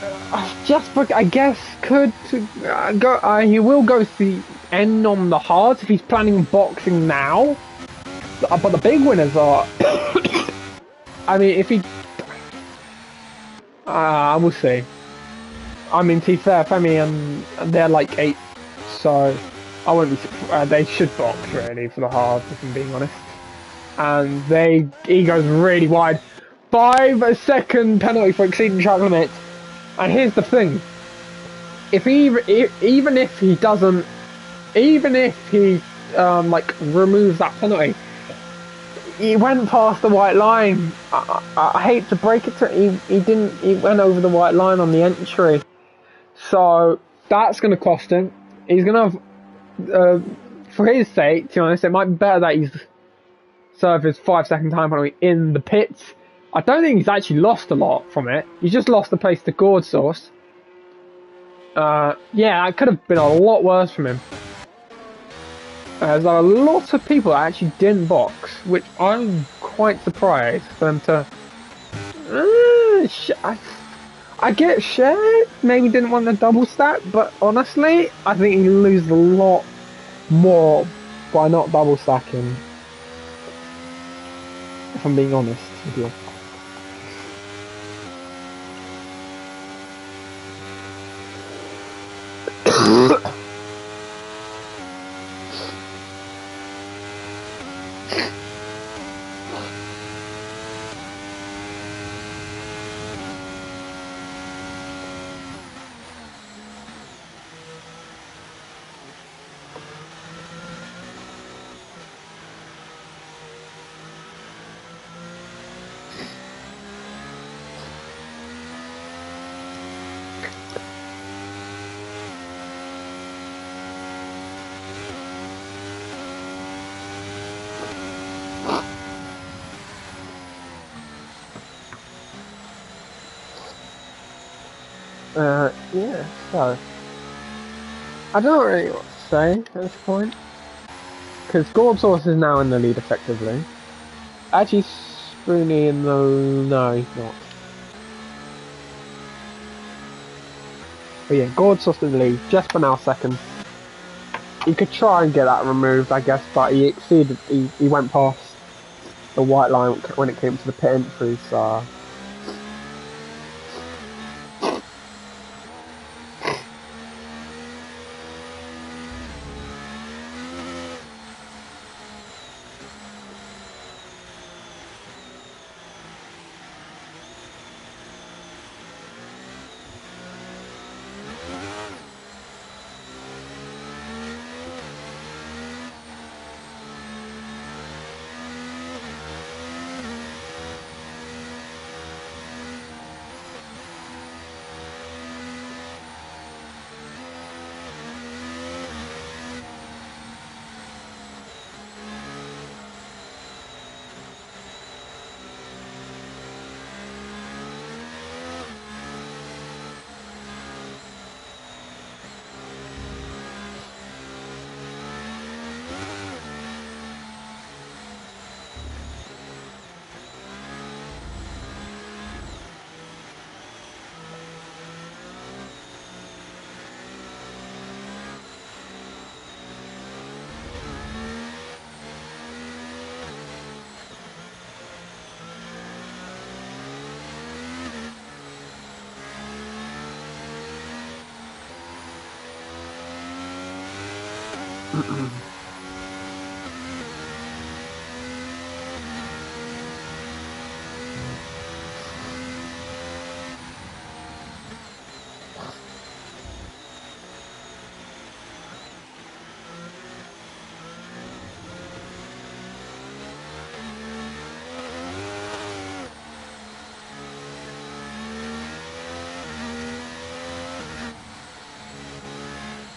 [SPEAKER 1] Jasper, I guess, could go. He will go to the end on the hards if he's planning boxing now. But the big winners are. I mean, if he. We'll see. I mean, to be fair, Femi and they're like 8, so I wouldn't be. They should box really for the hards, if I'm being honest. And he goes really wide. 5-second penalty for exceeding track limit. And here's the thing: even if he like removes that penalty, he went past the white line. I hate to break it to him, he didn't. He went over the white line on the entry, so that's going to cost him. He's going to, for his sake, to be honest, it might be better that he's served his 5-second time penalty in the pits. I don't think he's actually lost a lot from it. He's just lost the place to Gordsource. Yeah, it could have been a lot worse from him. There's a lot of people that actually didn't box, which I'm quite surprised for them to. I get Shed maybe didn't want the double stack, but honestly, I think he loses a lot more by not double stacking. If I'm being honest with you. Yeah, so I don't really know what to say at this point, because Gordsource is now in the lead effectively. Actually, Spoonie in the... no, he's not. But yeah, Gordsource in the lead, Jesper now second. He could try and get that removed, I guess, but he exceeded. He went past the white line when it came to the pit entry, so.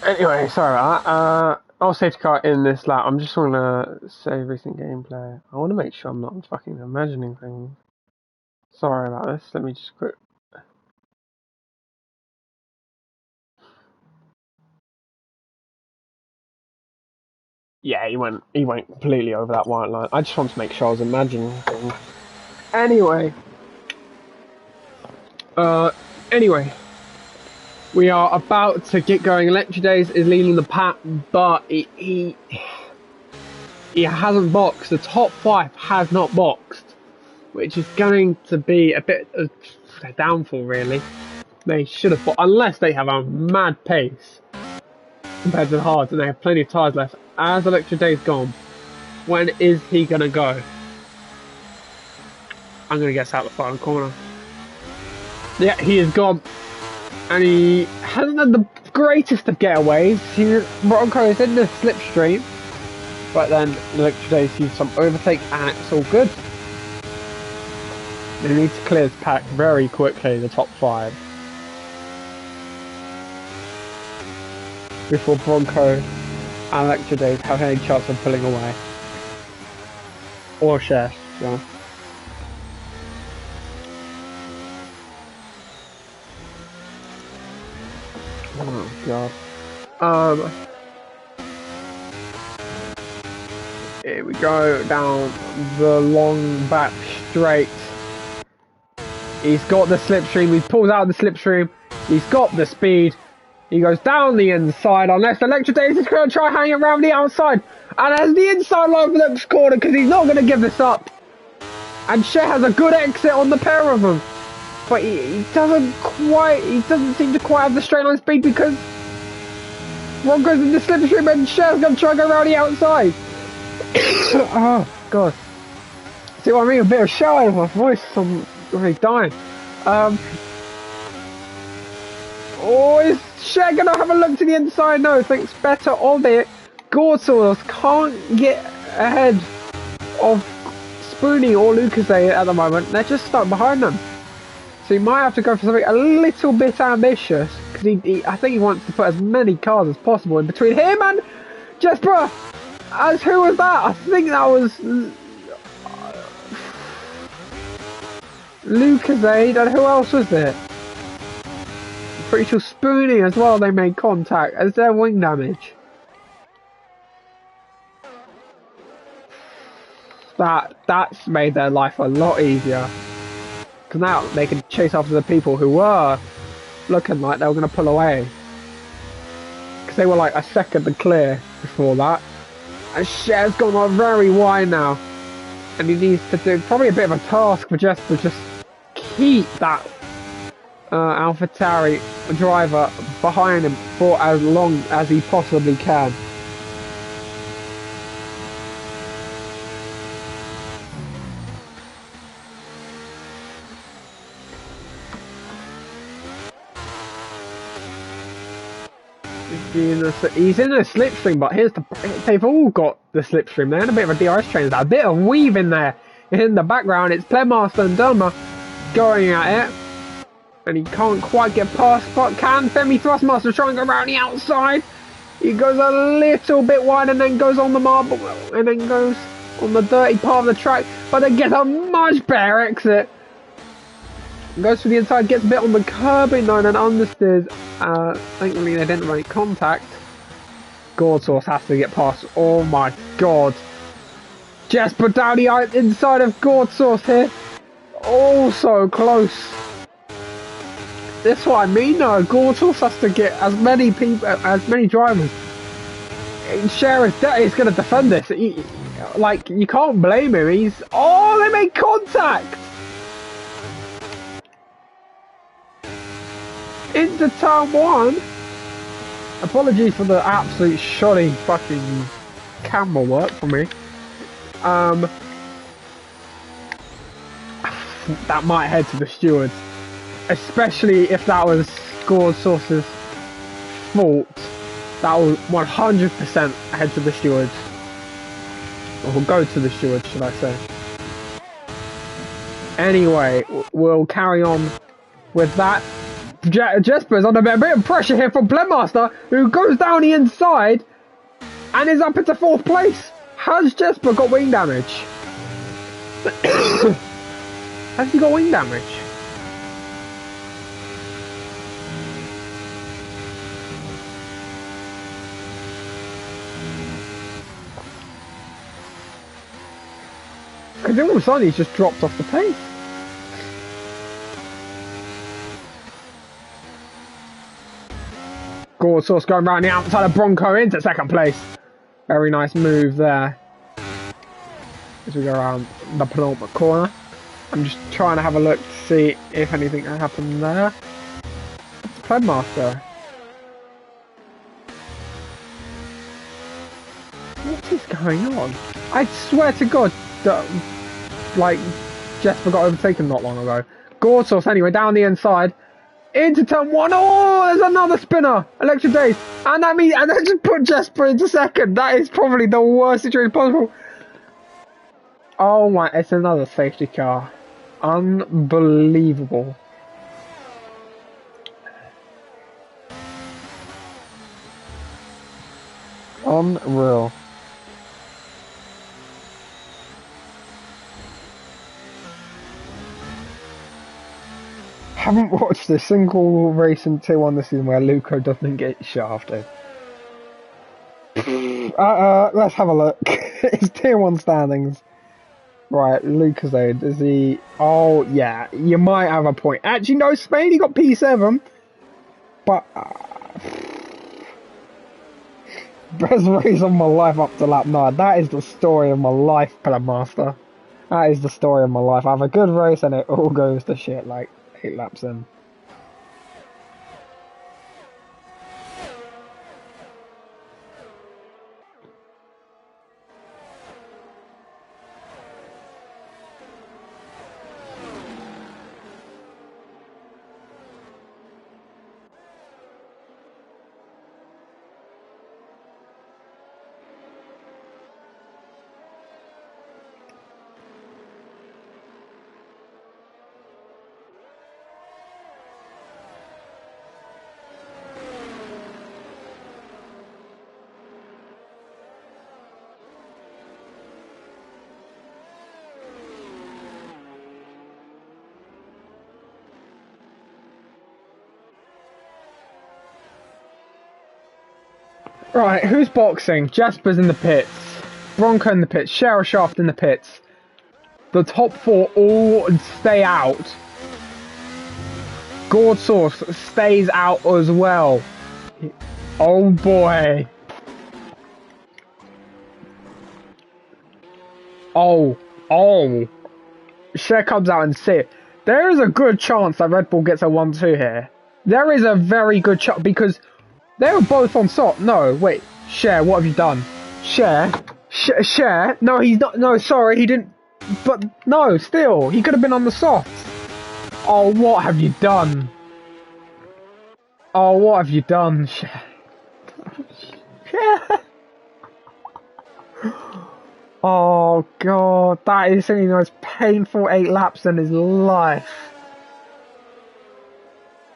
[SPEAKER 1] Anyway, sorry about that. I'll safety car in this lap. I'm just going to save recent gameplay. I want to make sure I'm not fucking imagining things. Sorry about this. Let me just quit. Yeah, he went completely over that white line. I just wanted to make sure I was imagining things. Anyway. Anyway. We are about to get going. Electric Days is leading the pack, but he hasn't boxed. The top 5 has not boxed, which is going to be a bit of a downfall, really. They should have, unless they have a mad pace compared to the hards, and they have plenty of tyres left. As Electric Days gone, when is he gonna go? I'm gonna guess out the final corner. Yeah, he is gone. And he hasn't had the greatest of getaways. Bronco is in the slipstream, but then Electric Days sees some overtake, and it's all good. They need to clear his pack very quickly, the top 5, before Bronco and Electric Days have any chance of pulling away. Or share, yeah. Oh god. Here we go down the long back straight. He's got the slipstream. He pulls out of the slipstream. He's got the speed. He goes down the inside. Unless Electric Days is going to try hanging around the outside. And as the inside line for the corner, because he's not going to give this up. And Shea has a good exit on the pair of them. But he doesn't seem to quite have the straight line speed, because Bronco's in the slipstream and Shea's going to try and go around the outside. Oh, God. See what I mean? A bit of shower in my voice. I'm really dying. Oh, is Shea going to have a look to the inside? No, thinks better of it. Gortles can't get ahead of Spoonie or Lucasade at the moment. They're just stuck behind them. So he might have to go for something a little bit ambitious, because I think he wants to put as many cars as possible in between him and Jesper. As who was that? I think that was Lucasade, and who else was there? I'm pretty sure Spoonie as well. They made contact as their wing damage. That's made their life a lot easier. Because now they can chase after the people who were looking like they were going to pull away. because they were like a second to clear before that. And Cher's gone on very wide now. And he needs to do probably a bit of a task for just to just keep that AlphaTauri driver behind him for as long as he possibly can. He's in a slipstream, but they've all got the slipstream. They're in a bit of a DRS train. There's a bit of weave in there. In the background, it's Playmaster and Derma going at it. And he can't quite get past, but can Femi Thrustmaster try and go around the outside? He goes a little bit wide and then goes on the marble and then goes on the dirty part of the track, but then gets a much better exit. Goes to the inside, gets a bit on the curbing though, and then understeers. Thankfully they didn't make contact. Gordsource has to get past. Oh my god. Jesper down the inside of Gordsource here. Oh, so close. That's what I mean though. Gordsource has to get as many people, as many drivers. Cher is going to defend this. Like, you can't blame him. Oh, they made contact! Into turn one. Apologies for the absolute shoddy fucking camera work for me. That might head to the stewards, especially if that was Gordsource's fault. That will 100% head to the stewards, or go to the stewards, should I say. Anyway, we'll carry on with that. Jesper's under a bit of pressure here from Playmaster, who goes down the inside and is up into 4th place. Has Jesper got wing damage? Has he got wing damage? Because all of a sudden he's just dropped off the pace. Gordsource going round the outside of Bronco into 2nd place. Very nice move there. As we go around the penultimate corner. I'm just trying to have a look to see if anything happened there. It's Playmaster. What is going on? I swear to God that, like, Jesper got overtaken not long ago. Gordsource anyway, down the inside. Into turn one. Oh, there's another spinner. Electric Days. And that means, and then just put Jesper into 2nd. That is probably the worst situation possible. Oh my, it's another safety car. Unbelievable. Unreal. Haven't watched a single race in Tier 1 this season where Luco doesn't get shafted. Let's have a look. It's Tier 1 standings. Right, Lucasade, is he... Oh, yeah, you might have a point. Actually, no, Spain, he got P7. But... best race of my life up to lap 9. That is the story of my life, Playmaster. That is the story of my life. I have a good race and it all goes to shit, like, 8 laps in. Right, who's boxing? Jasper's in the pits. Bronco in the pits. Cheryl Shaft in the pits. The top 4 all stay out. Gordsource stays out as well. Oh boy. Oh. Oh. Cher comes out and see it. There is a good chance that Red Bull gets a 1-2 here. There is a very good chance because they were both on soft. No, wait. Cher, what have you done? Cher. No, he's not. No, sorry, he didn't. But no, still, he could have been on the soft. Oh, what have you done? Oh, what have you done, Cher? Oh god, that is the most painful 8 laps in his life.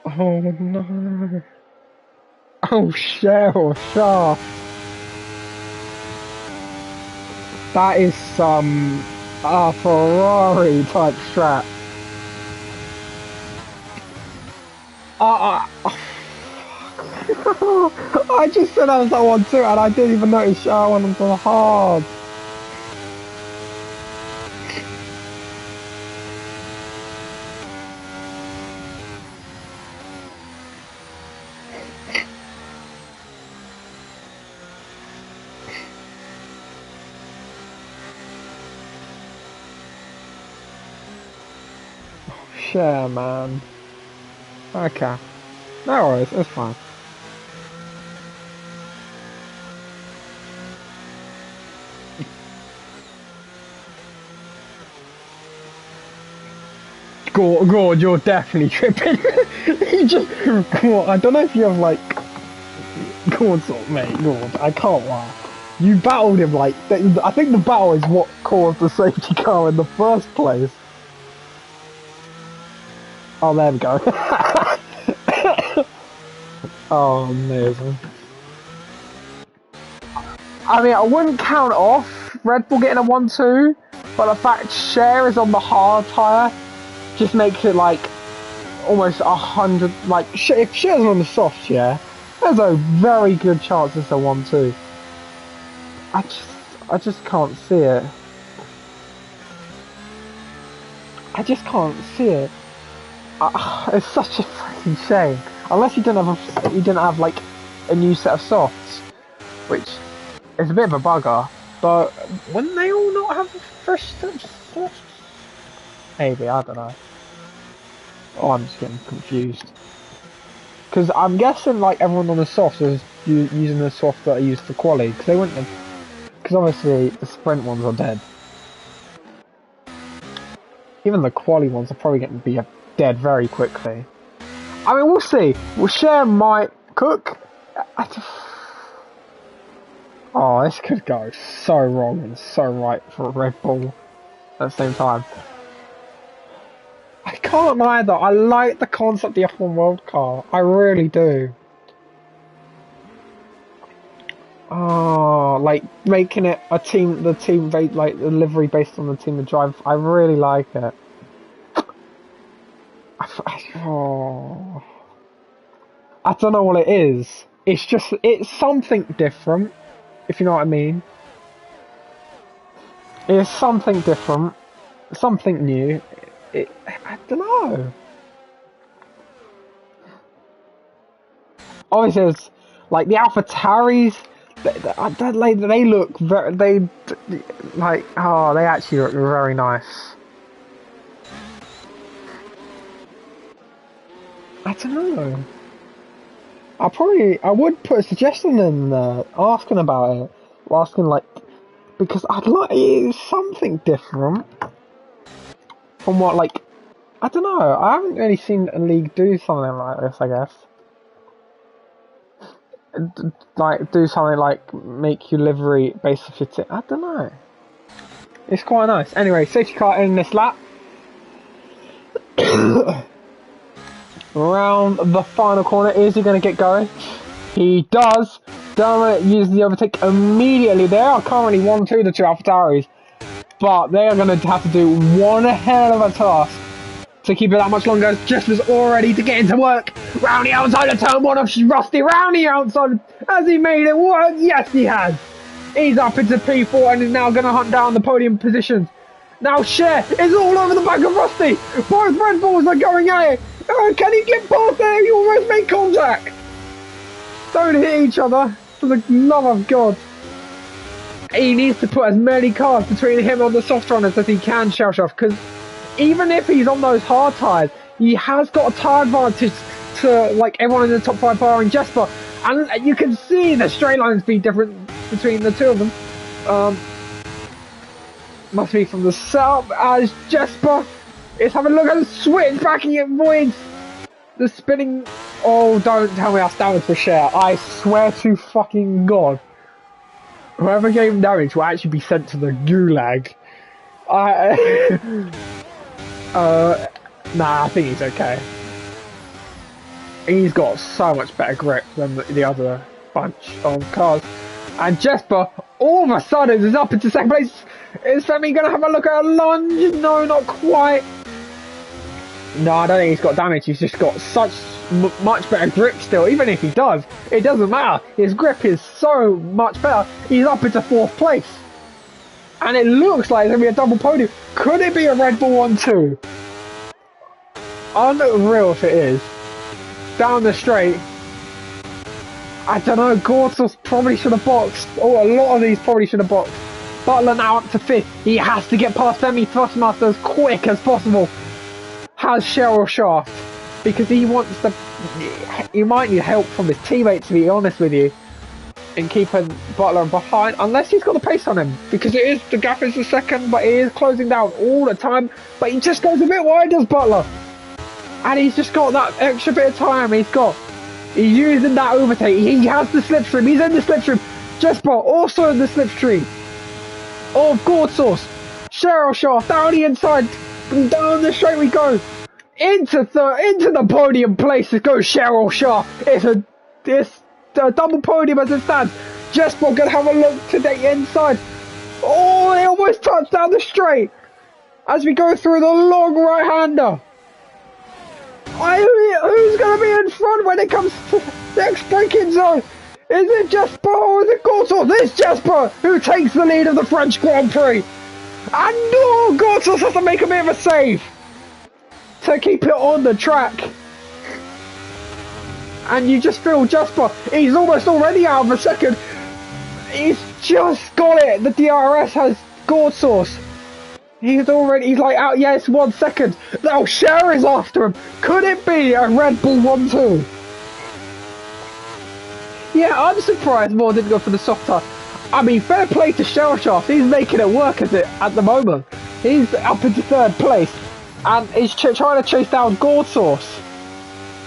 [SPEAKER 1] Oh no. Oh, Cheryl Shaw. That is some Ferrari type strap. I just said I was that one too, and I didn't even notice Shaw went onto the hard. Share, man. Okay. No worries, it's fine. God, you're definitely tripping. You just, God, I don't know if you have like, God, mate, God, I can't lie. You battled him like, I think the battle is what caused the safety car in the first place. Oh, there we go. Oh, amazing. I mean, I wouldn't count off Red Bull getting a 1-2, but the fact Cher is on the hard tyre just makes it like almost 100. Like, if Cher's on the soft, yeah, there's a very good chance it's a 1-2. I just can't see it. I just can't see it. It's such a freaking shame. Unless you didn't have like a new set of softs, which is a bit of a bugger. But wouldn't they all not have fresh softs? Maybe, I don't know. Oh, I'm just getting confused. Because I'm guessing like everyone on the softs was using the soft that I used for quali, because they wouldn't have. Because obviously the sprint ones are dead. Even the quali ones are probably going to be dead very quickly. I mean, we'll see. Well, Cher might cook. Oh, this could go so wrong and so right for Red Bull at the same time. I can't either. I like the concept of the F1 World Car. I really do. Oh, like making it the team, like the livery based on the team of drive. I really like it. Oh, I don't know what it is. It's something different, if you know what I mean. It's something different, something new. I don't know. Obviously, it's like the AlphaTauris. They look very. They actually look very nice. I don't know. I would put a suggestion in there, asking about it, asking like, because I'd like it's something different from what like, I don't know. I haven't really seen a league do something like this. I guess, like do something like make your livery based off your tip. I don't know. It's quite nice. Anyway, safety car in this lap. Around the final corner, is he going to get going? He does. Dermot uses the overtake immediately. They are currently 1-2, the two AlphaTauris, but they are going to have to do one hell of a task to keep it that much longer. Just was all ready to get into work. Round the outside of turn one of Rusty. Round the outside. Has he made it work? Yes, he has. He's up into P4 and is now going to hunt down the podium positions. Now Cher is all over the back of Rusty. Both Red Bulls are going at it. Can he get past there? He almost made contact. Don't hit each other, for the love of God. He needs to put as many cars between him and the soft runners as he can, Shellshoff, because even if he's on those hard tyres, he has got a tyre advantage to like everyone in the top 5 barring Jesper, and you can see the straight lines be different between the two of them. Must be from the setup as Jesper is having a look at the switch, backing it voids. The spinning. Oh, don't tell me that's damage for Cher. I swear to fucking God. Whoever gave him damage will actually be sent to the gulag. Nah, I think he's okay. He's got so much better grip than the other bunch of cars. And Jesper, all of a sudden, is up into second place. Is Femi going to have a look at a lunge? No, not quite. No, I don't think he's got damage. He's just got such much better grip still. Even if he does, it doesn't matter. His grip is so much better. He's up into 4th place. And it looks like it's going to be a double podium. Could it be a Red Bull 1-2? Unreal if it is. Down the straight. I don't know, Gortsos probably should have boxed. Oh, a lot of these probably should have boxed. Butler now up to 5th. He has to get past Femi Thrustmaster as quick as possible. Has Cheryl Shaft. Because he wants to... He might need help from his teammates, to be honest with you. In keeping Butler behind. Unless he's got the pace on him. Because it is, the gap is the second, but he is closing down all the time. But he just goes a bit wide, does Butler. And he's just got that extra bit of time. He's using that overtake. He has the slipstream. He's in the slipstream. Jesper also in the slipstream. Of Gortsos. Cheryl Shaft down the inside. Down the straight we go. Into the podium place to go Cheryl Shaft. It's a double podium as it stands. Jesper gonna have a look to the inside. Oh, they almost touched down the straight. As we go through the long right-hander. Who's going to be in front when it comes to the next braking zone? Is it Jesper or is it Gortsos? It's Jesper who takes the lead of the French Grand Prix. And no, Gortsos has to make a bit of a save to keep it on the track. And you just feel Jesper, he's almost already out of a second. He's just got it. The DRS has Gortsos. He's like out, yes, 1 second. Now Cher is after him. Could it be a Red Bull 1-2? Yeah, I'm surprised Moore didn't go for the soft tire. I mean, fair play to Shellshaft. He's making it work at the moment. He's up into 3rd place. And he's trying to chase down Gortsos.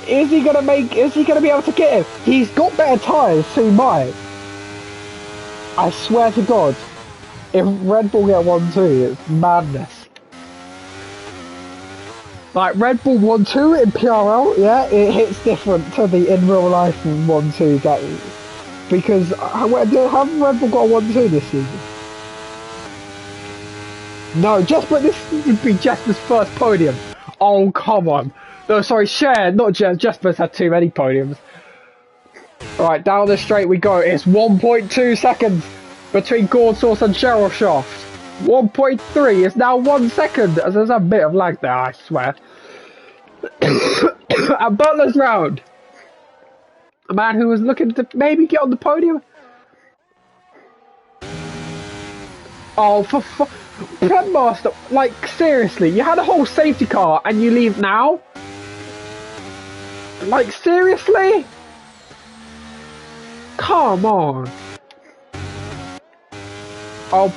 [SPEAKER 1] Is he gonna be able to get him? He's got better tyres, so he might. I swear to God. If Red Bull get 1-2, it's madness. Like Red Bull 1-2 in PRL, yeah, it hits different to the in real life 1-2. Because have Red Bull got a 1-2 this season? No, this would be Jesper's first podium. Oh, come on. No, sorry, Cher, not Jesper's had too many podiums. Alright, down the straight we go. It's 1.2 seconds. Between Gortsos and Cheryl Shaft. 1.3 is now 1 second. As there's a bit of lag there, I swear. And Butler's round. A man who was looking to maybe get on the podium. Oh, for Master, like seriously, you had a whole safety car and you leave now? Like seriously? Come on. Oh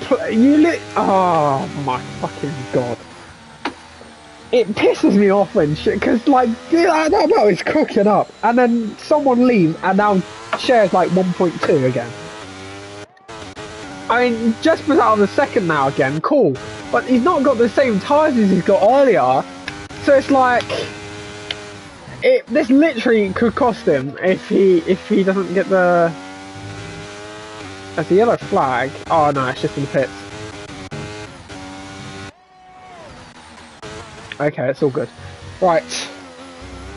[SPEAKER 1] my fucking God. It pisses me off when shit, because like, I don't know, it's cooking up. And then someone leaves and now shares like 1.2 again. I mean, Jesper's out of the second now again, cool. But he's not got the same tyres as he's got earlier. So it's like, this literally could cost him if he doesn't get the... That's a yellow flag. Oh no, it's just in the pits. Okay, it's all good. Right.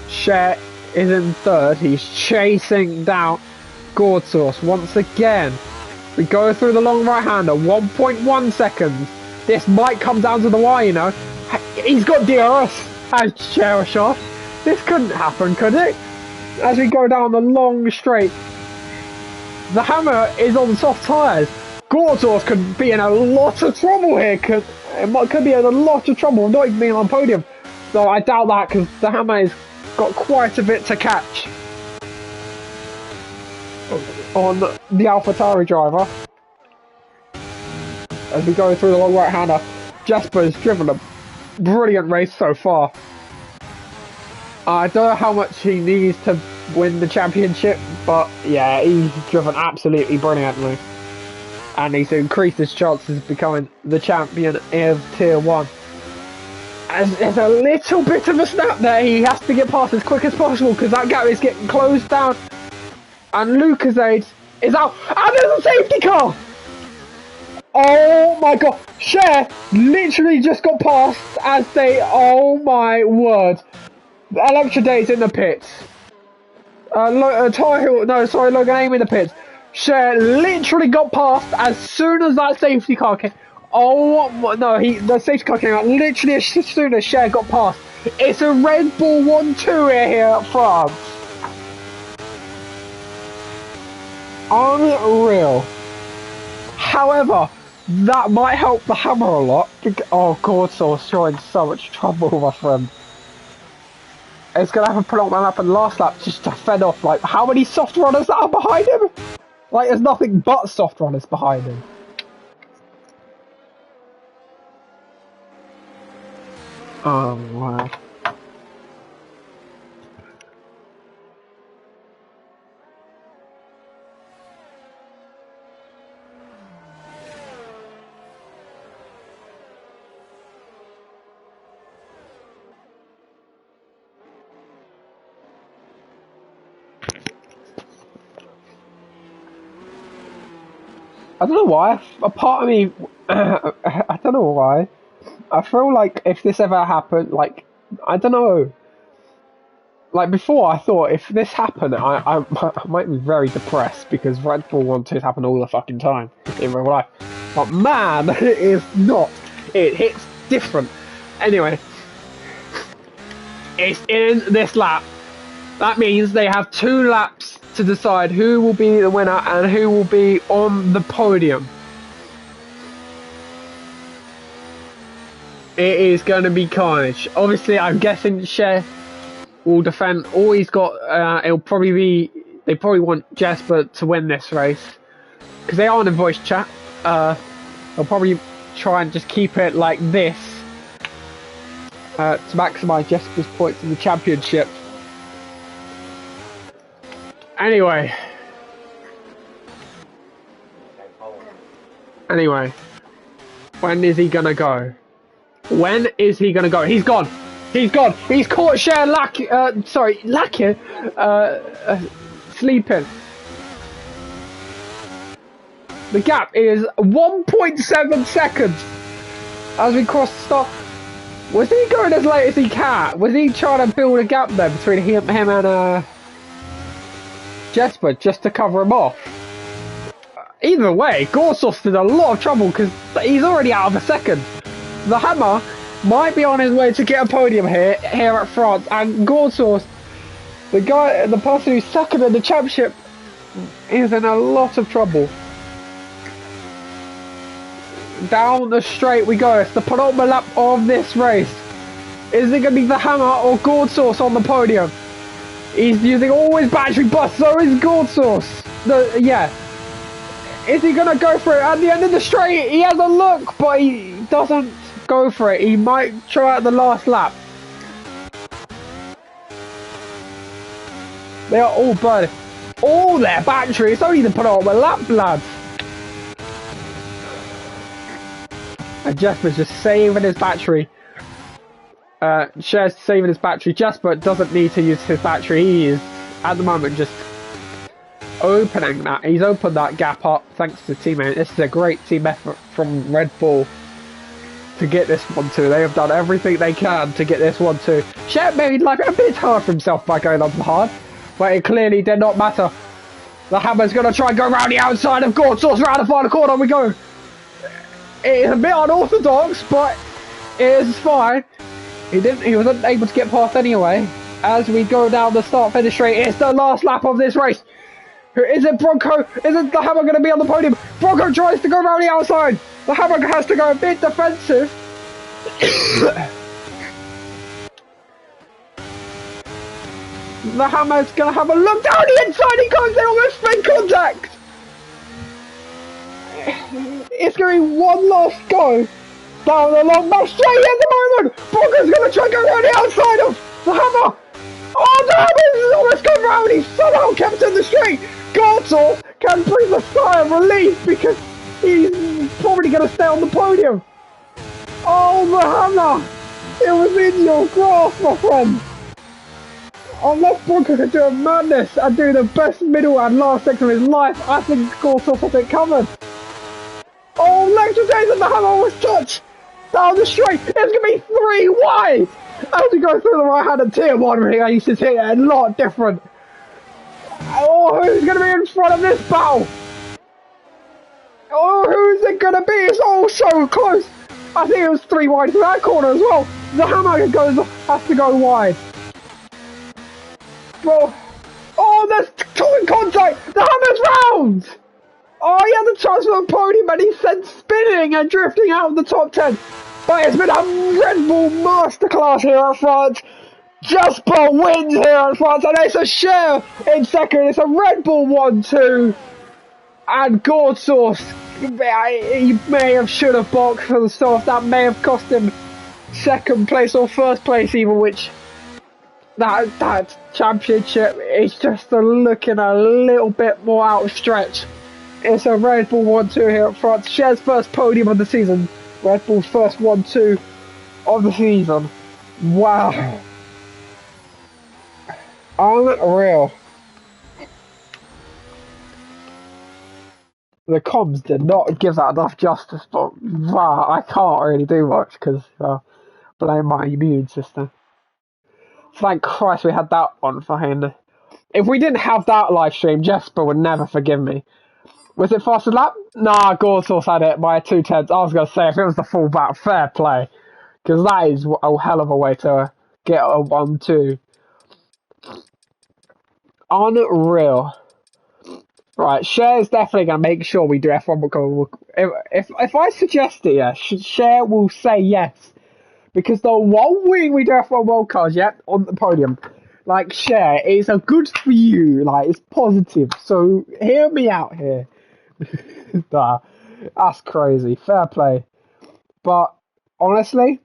[SPEAKER 1] Cher is in 3rd. He's chasing down Gortsos once again. We go through the long right-hander. 1.1 seconds. This might come down to the wire, you know. He's got DRS as Cher Shaft. This couldn't happen, could it? As we go down the long straight. The Hammer is on soft tyres. Gordos could be in a lot of trouble here. Could be in a lot of trouble, not even being on podium. So I doubt that because the Hammer has got quite a bit to catch on the AlphaTauri driver. As we go through the long right-hander, Jasper's driven a brilliant race so far. I don't know how much he needs to win the championship, but yeah, he's driven absolutely brilliantly. And he's increased his chances of becoming the champion of Tier 1. As there's a little bit of a snap there, he has to get past as quick as possible because that gap is getting closed down. And Lucasade is out, and there's a safety car! Oh my god, Cher literally just got past as they, oh my word. Electra Day's in the pits. Logan Aim in the pits. Cher literally got past as soon as that safety car came. Oh no, the safety car came out literally as soon as Cher got past. It's a Red Bull 1-2 here at France. Unreal. However, that might help the Hammer a lot. Oh, Gordsaw's showing so much trouble, my friend. It's going to have to put on my lap in the last lap just to fend off, like, how many soft runners are behind him? Like, there's nothing but soft runners behind him. Oh, wow. I don't know why. A part of me, I don't know why. I feel like if this ever happened, like, I don't know. Like before, I thought if this happened, I might be very depressed because Red Bull 1-2s happen all the fucking time in real life. But man, it is not. It hits different. Anyway, it's in this lap. That means they have 2 laps to decide who will be the winner and who will be on the podium. It is going to be carnage. Obviously, I'm guessing Cher will defend all he's got. It'll probably be, they probably want Jasper to win this race because they are on a voice chat. They'll probably try and just keep it like this to maximise Jasper's points in the championship. Anyway, when is he gonna go? When is he gonna go? He's gone. He's gone. He's caught Cher lacking, sleeping. The gap is 1.7 seconds as we cross the stop. Was he going as late as he can? Was he trying to build a gap there between him and Jesper just to cover him off? Either way, Gorsos in a lot of trouble because he's already out of a second. The Hammer might be on his way to get a podium here at France, and Gorsos, the person who's second in the championship, is in a lot of trouble. Down the straight we go. It's the penultimate lap of this race. Is it going to be the Hammer or Gorsos on the podium? He's using all his battery, but so is Gorsos. Yeah. Is he going to go for it at the end of the straight? He has a look, but he doesn't go for it. He might try at the last lap. They are all burning all their battery. It's only the penultimate lap, lads. And Jasper's just saving his battery. Cher's saving his battery. Jasper doesn't need to use his battery. He is, at the moment, just opening that. He's opened that gap up thanks to teammate. This is a great team effort from Red Bull to get this 1-2. They have done everything they can to get this 1-2. Cher made life a bit hard for himself by going on the hard, but it clearly did not matter. The Hammer's going to try and go around the outside of Gorsos, round the final corner we go. It is a bit unorthodox, but it is fine. He wasn't able to get past anyway. As we go down the start finish straight, it's the last lap of this race. Is it Bronco? Is it the Hammer going to be on the podium? Bronco tries to go around the outside. The Hammer has to go a bit defensive. The Hammer's going to have a look down the inside. He comes in almost make contact. It's going to be one last go down the long back straight at the moment. Bronco's going to try and go around the outside of the Hammer. Oh, the Hammer's almost gone round. He's somehow kept in the straight. Gortor can breathe a sigh of relief because he's probably going to stay on the podium. Oh, the Hammer! It was in your grasp, my friend. Unless Bronco can do a madness and do the best middle and last section of his life, I think Gortor has it covered. Oh, Lecture Days and the Hammer was touched down the straight. It's going to be 3 wide. As we go through the right-handed tier 1 races here, a lot different. Oh, who's going to be in front of this battle? Oh, who's it going to be? It's all so close. I think it was 3 wide for that corner as well. The Hammer has to go wide. Well, oh, there's total contact. The Hammer's round. Oh, he had the chance for the podium and he's sent spinning and drifting out of the top 10. But it's been a Red Bull masterclass here at France. Jasper wins here at France, and it's a share in second. It's a Red Bull 1-2. And Gortor, he may have should have boxed for the start. That may have cost him second place or first place even, which that championship is just looking a little bit more outstretched. It's a Red Bull 1-2 here at France. Cher's first podium of the season. Red Bull's first 1-2 of the season. Wow. Unreal. The comms did not give that enough justice, but wow, I can't really do much because blame my immune system. Thank Christ we had that on for him. If we didn't have that live stream, Jesper would never forgive me. Was it fastest lap? Nah, Gortor had it by 2/10. I was going to say, if it was the full back, fair play. Because that is a hell of a way to get a 1-2. Unreal. Right, Cher's definitely going to make sure we do F1. If I suggest it, yeah, Cher will say yes. Because the 1 week we do F1 World Cars, yeah, on the podium, like, Cher, it's a good for you. Like, it's positive. So, hear me out here. Nah, that's crazy. Fair play. But honestly,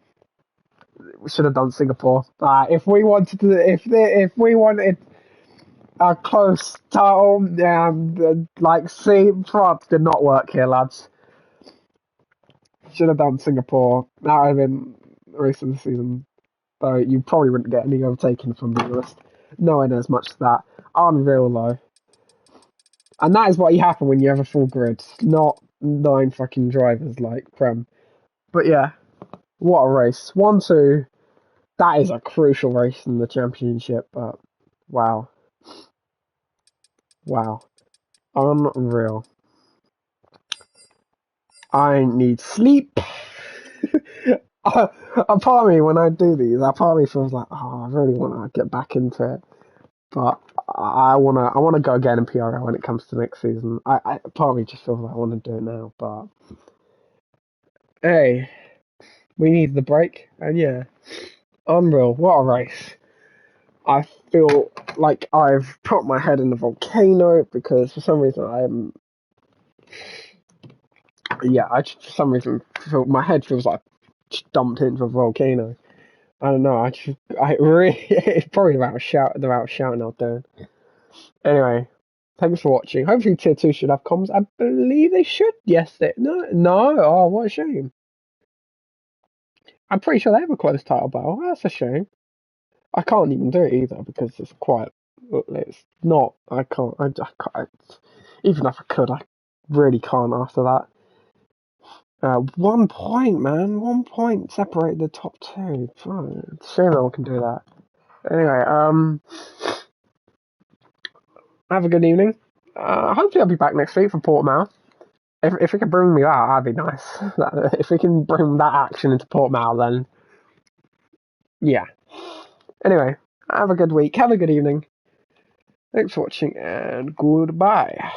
[SPEAKER 1] we should have done Singapore. If we wanted a close title, see, France did not work here, lads. Should have done Singapore. That would have been the race of the season. Though you probably wouldn't get any overtaken from the list. Knowing as much as that. Unreal though. And that is what you happen when you have a full grid, not 9 fucking drivers like Prem. But yeah, what a race. 1-2, that is a crucial race in the championship, but wow. Wow. Unreal. I need sleep. A part of me, when I do these, a part of me feels like, oh, I really want to get back into it. But I wanna go again in PRL when it comes to next season. Part of me just feels like I want to do it now, but hey, we need the break, and yeah, unreal. What a race! I feel like I've put my head in the volcano because for some reason for some reason feel my head feels like dumped into a volcano. I don't know. I really, it's probably the amount of shouting out there. Anyway, thanks for watching. Hopefully tier 2 should have comms. I believe they should. Yes, no. Oh, what a shame. I'm pretty sure they have a close title battle. That's a shame. I can't even do it either because it's not. I can't. Even if I could, I really can't after that. 1 point, man. 1 point separate the top 2. It's a shame no one can do that. Anyway, have a good evening. Hopefully I'll be back next week for Portimao. If we can bring me that, that'd be nice. If we can bring that action into Portimao, then yeah. Anyway, have a good week. Have a good evening. Thanks for watching and goodbye.